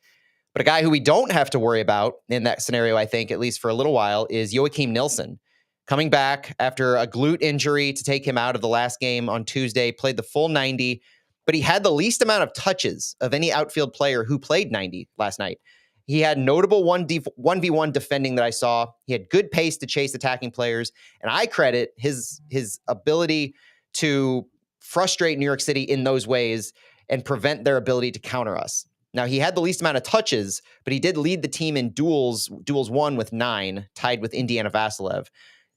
[SPEAKER 1] But a guy who we don't have to worry about in that scenario, I think, at least for a little while, is Yohan Nelson. Coming back after a glute injury to take him out of the last game on Tuesday, played the full 90, but he had the least amount of touches of any outfield player who played 90 last night. He had notable 1v1 defending that I saw. He had good pace to chase attacking players, and I credit his ability to frustrate New York City in those ways and prevent their ability to counter us. Now, he had the least amount of touches, but he did lead the team in duels won with 9, tied with Indiana Vassilev.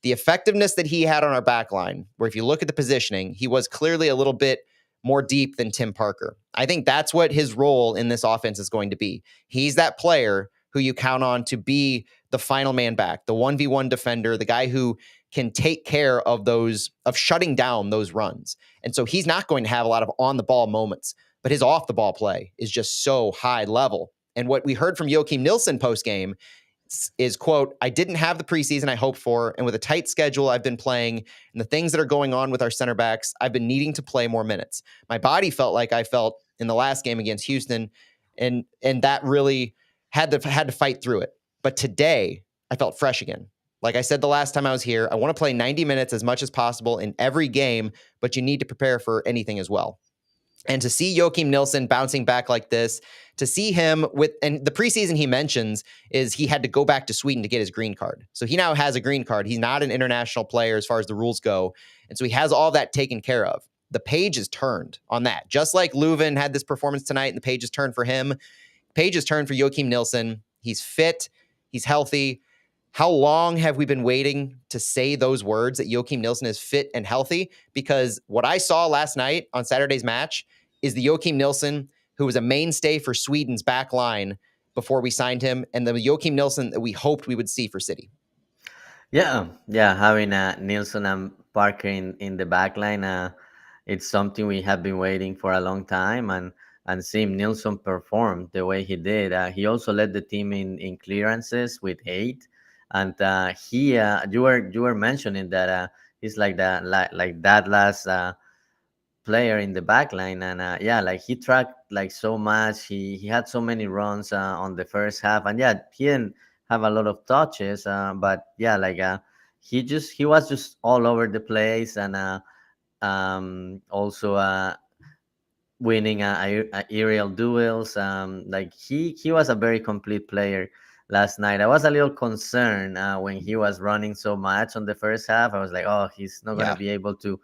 [SPEAKER 1] The effectiveness that he had on our back line, where if you look at the positioning, he was clearly a little bit more deep than Tim Parker. I think that's what his role in this offense is going to be. He's that player who you count on to be the final man back, the 1v1 defender, the guy who can take care of shutting down those runs. And so he's not going to have a lot of on the ball moments, but his off the ball play is just so high level. And what we heard from Yohan Nelson post game is, quote, I didn't have the preseason I hoped for, and with a tight schedule I've been playing and the things that are going on with our center backs, I've been needing to play more minutes. My body felt like I felt in the last game against Houston, and that really had to fight through it. But today I felt fresh again. Like I said the last time I was here, I want to play 90 minutes as much as possible in every game, but you need to prepare for anything as well. And to see Yohan Nelson bouncing back like this, to see him and the preseason he mentions is he had to go back to Sweden to get his green card. So he now has a green card. He's not an international player as far as the rules go. And so he has all that taken care of. The page is turned on that. Just like Leuven had this performance tonight and the page is turned for him, page is turned for Yohan Nelson. He's fit. He's healthy. How long have we been waiting to say those words that Yohan Nelson is fit and healthy? Because what I saw last night on Saturday's match is the Yohan Nelson who was a mainstay for Sweden's back line before we signed him, and the Yohan Nelson that we hoped we would see for City.
[SPEAKER 2] Yeah, having Nilsson and Parker in the back line, it's something we have been waiting for a long time, and seeing Nilsson perform the way he did. He also led the team in clearances with 8, and you were mentioning that he's like that last player in the back line, and yeah, like he tracked like so much. He had so many runs on the first half, and yeah, he didn't have a lot of touches, but yeah, like he was just all over the place, and also winning aerial duels. Like he was a very complete player last night. I was a little concerned when he was running so much on the first half. I was like, oh, he's not gonna
[SPEAKER 1] Yeah.
[SPEAKER 2] be able to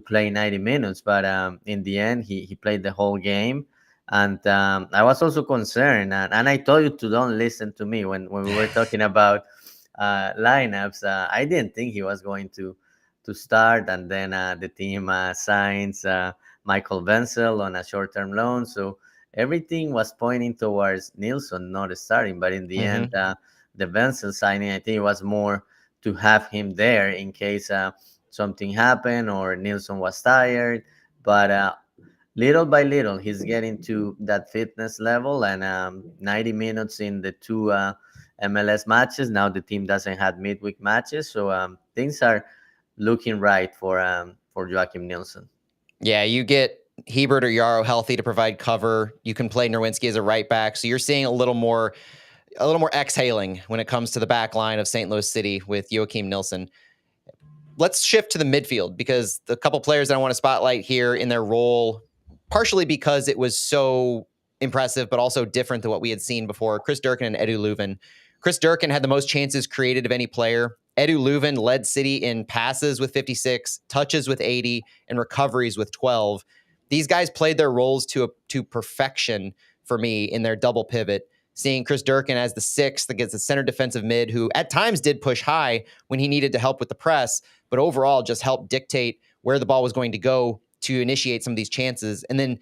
[SPEAKER 2] play 90 minutes. But in the end, he played the whole game. And I was also concerned, and I told you to don't listen to me when we were talking about lineups. I didn't think he was going to start, and then the team signs Michael Wenzel on a short-term loan. So everything was pointing towards Nilsson not starting. But in the end,
[SPEAKER 1] Mm-hmm.
[SPEAKER 2] the Wenzel signing, I think it was more to have him there in case something happened or Nilsson was tired. But little by little, he's getting to that fitness level, and 90 minutes in the 2 MLS matches. Now the team doesn't have midweek matches, so things are looking right for Joachim Nilsson.
[SPEAKER 1] Yeah, you get Hebert or Yarrow healthy to provide cover. You can play Nerwinski as a right back. So you're seeing a little more exhaling when it comes to the back line of St. Louis City with Yohan Nelson. Let's shift to the midfield because the couple players that I want to spotlight here in their role, partially because it was so impressive, but also different than what we had seen before, Chris Durkin and Edu Leuven. Chris Durkin had the most chances created of any player. Edu Leuven led City in passes with 56, touches with 80, and recoveries with 12. These guys played their roles to perfection for me in their double pivot. Seeing Chris Durkin as the sixth against the center defensive mid, who at times did push high when he needed to help with the press, but overall just helped dictate where the ball was going to go to initiate some of these chances. And then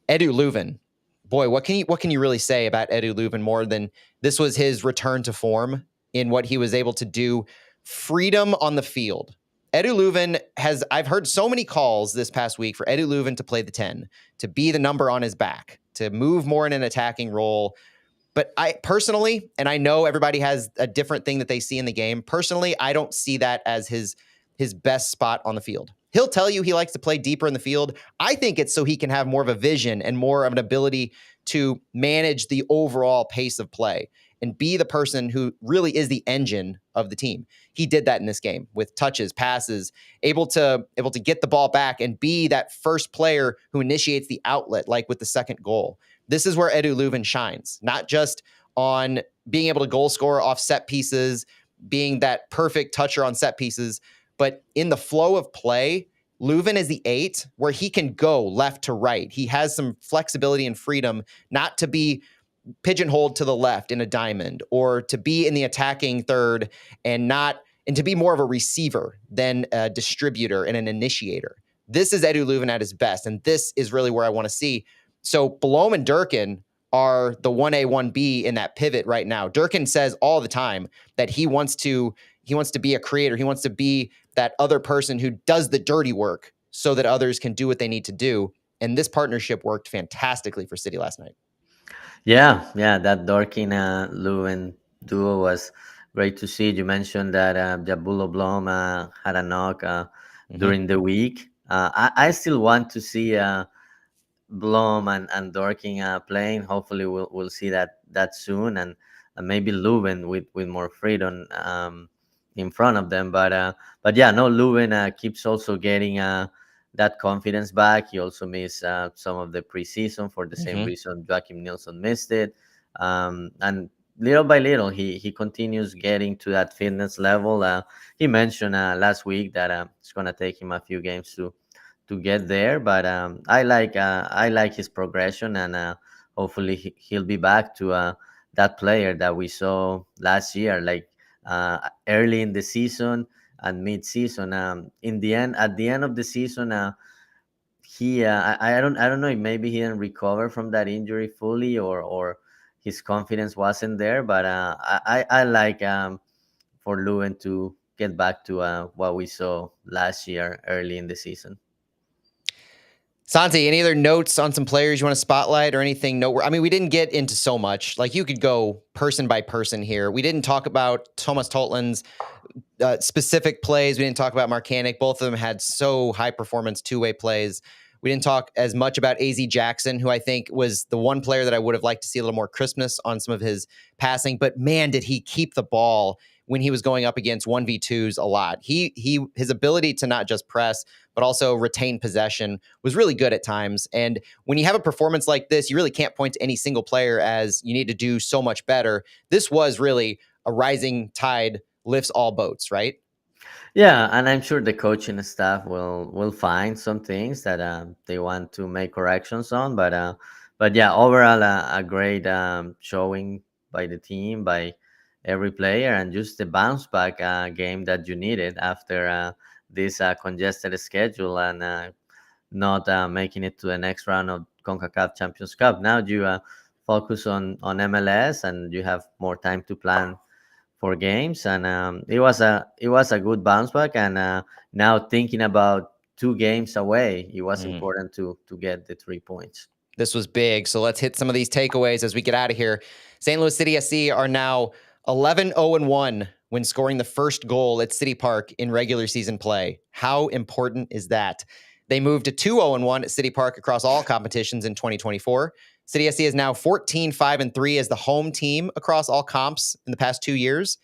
[SPEAKER 1] Edu Leuven, boy, what can you really say about Edu Leuven more than this was his return to form in what he was able to do? Freedom on the field. Edu Leuven I've heard so many calls this past week for Edu Leuven to play the 10, to be the number on his back, to move more in an attacking role. But I personally, and I know everybody has a different thing that they see in the game. Personally, I don't see that as his best spot on the field. He'll tell you he likes to play deeper in the field. I think it's so he can have more of a vision and more of an ability to manage the overall pace of play and be the person who really is the engine of the team. He did that in this game with touches, passes, able to get the ball back and be that first player who initiates the outlet, like with the second goal. This is where Edu Leuven shines, not just on being able to goal score off set pieces, being that perfect toucher on set pieces, but in the flow of play, Leuven is the 8 where he can go left to right. He has some flexibility and freedom not to be pigeonholed to the left in a diamond or to be in the attacking third and to be more of a receiver than a distributor and an initiator. This is Edu Leuven at his best, and this is really where I want to see. So Blom and Durkin are the 1A, 1B in that pivot right now. Durkin says all the time that he wants to be a creator. He wants to be that other person who does the dirty work so that others can do what they need to do. And this partnership worked fantastically for City last night.
[SPEAKER 2] Yeah, that Dorkin Leuven duo was great to see. You mentioned that Jabulo Blom had a knock during the week. I still want to see Blom and Dorking playing. Hopefully, we'll see that soon, and maybe Leuven with more freedom in front of them. But yeah, no, Leuven keeps also getting that confidence back. He also missed some of the preseason for the same reason Joachim Nilsson missed it, and little by little he continues getting to that fitness level. He mentioned last week that it's gonna take him a few games to get there, but I like his progression, and hopefully he'll be back to that player that we saw last year, like early in the season and mid-season. In the end, at the end of the season, he I don't know if maybe he didn't recover from that injury fully, or his confidence wasn't there, but I like for Leuven to get back to what we saw last year early in the season.
[SPEAKER 1] Santi, any other notes on some players you want to spotlight or anything noteworthy? I mean, we didn't get into so much. Like, you could go person by person here. We didn't talk about Thomas Totland's specific plays. We didn't talk about Marcanic. Both of them had so high performance two-way plays. We didn't talk as much about AZ Jackson, who I think was the one player that I would have liked to see a little more crispness on some of his passing. But man, did he keep the ball when he was going up against 1v2s a lot. His ability to not just press, but also retain possession was really good at times. And when you have a performance like this, you really can't point to any single player as you need to do so much better. This was really a rising tide lifts all boats, right?
[SPEAKER 2] Yeah, and I'm sure the coaching staff will find some things that they want to make corrections on. But yeah, overall a great showing by the team, by every player, and just the bounce back game that you needed after this congested schedule, and not making it to the next round of CONCACAF Champions Cup. Now you focus on MLS, and you have more time to plan for games, and it was a good bounce back. And now thinking about 2 games away, it was important to get the 3 points.
[SPEAKER 1] This was big. So let's hit some of these takeaways as we get out of here. St. Louis City SC are now 11-0-1 when scoring the first goal at City Park in regular season play. How important is that? They moved to 2-0-1 at City Park across all competitions in 2024. City SC is now 14-5-3 as the home team across all comps in the past 2 years.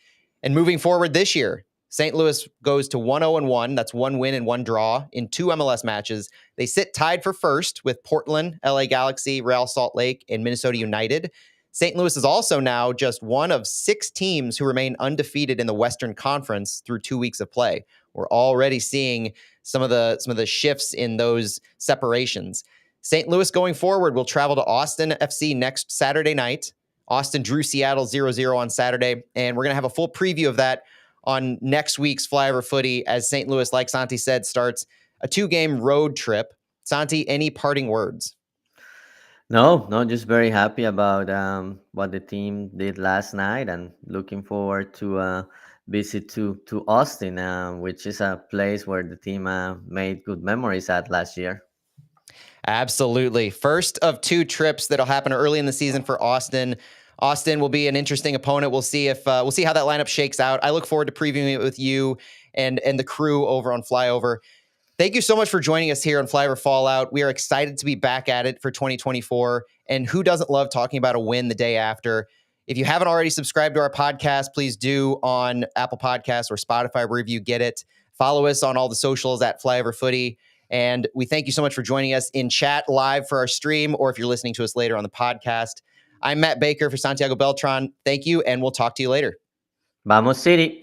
[SPEAKER 1] And moving forward this year, St. Louis goes to 1-0-1. That's 1 win and 1 draw in 2 MLS matches. They sit tied for first with Portland, LA Galaxy, Real Salt Lake, and Minnesota United. St. Louis is also now just one of 6 teams who remain undefeated in the Western Conference through 2 weeks of play. We're already seeing some of the shifts in those separations. St. Louis going forward will travel to Austin FC next Saturday night. Austin drew Seattle 0-0 on Saturday, and we're going to have a full preview of that on next week's Flyover Footy as St. Louis, like Santi said, starts a 2-game road trip. Santi, any parting words?
[SPEAKER 2] No, just very happy about what the team did last night, and looking forward to visit to Austin, which is a place where the team made good memories at last year.
[SPEAKER 1] Absolutely. First of 2 trips that'll happen early in the season for Austin. Austin will be an interesting opponent. We'll see how that lineup shakes out. I look forward to previewing it with you and the crew over on Flyover. Thank you so much for joining us here on Flyover Fallout. We are excited to be back at it for 2024. And who doesn't love talking about a win the day after? If you haven't already subscribed to our podcast, please do on Apple Podcasts or Spotify, wherever you get it. Follow us on all the socials at Flyover Footy. And we thank you so much for joining us in chat live for our stream, or if you're listening to us later on the podcast. I'm Matt Baker for Santiago Beltran. Thank you, and we'll talk to you later.
[SPEAKER 2] Vamos City!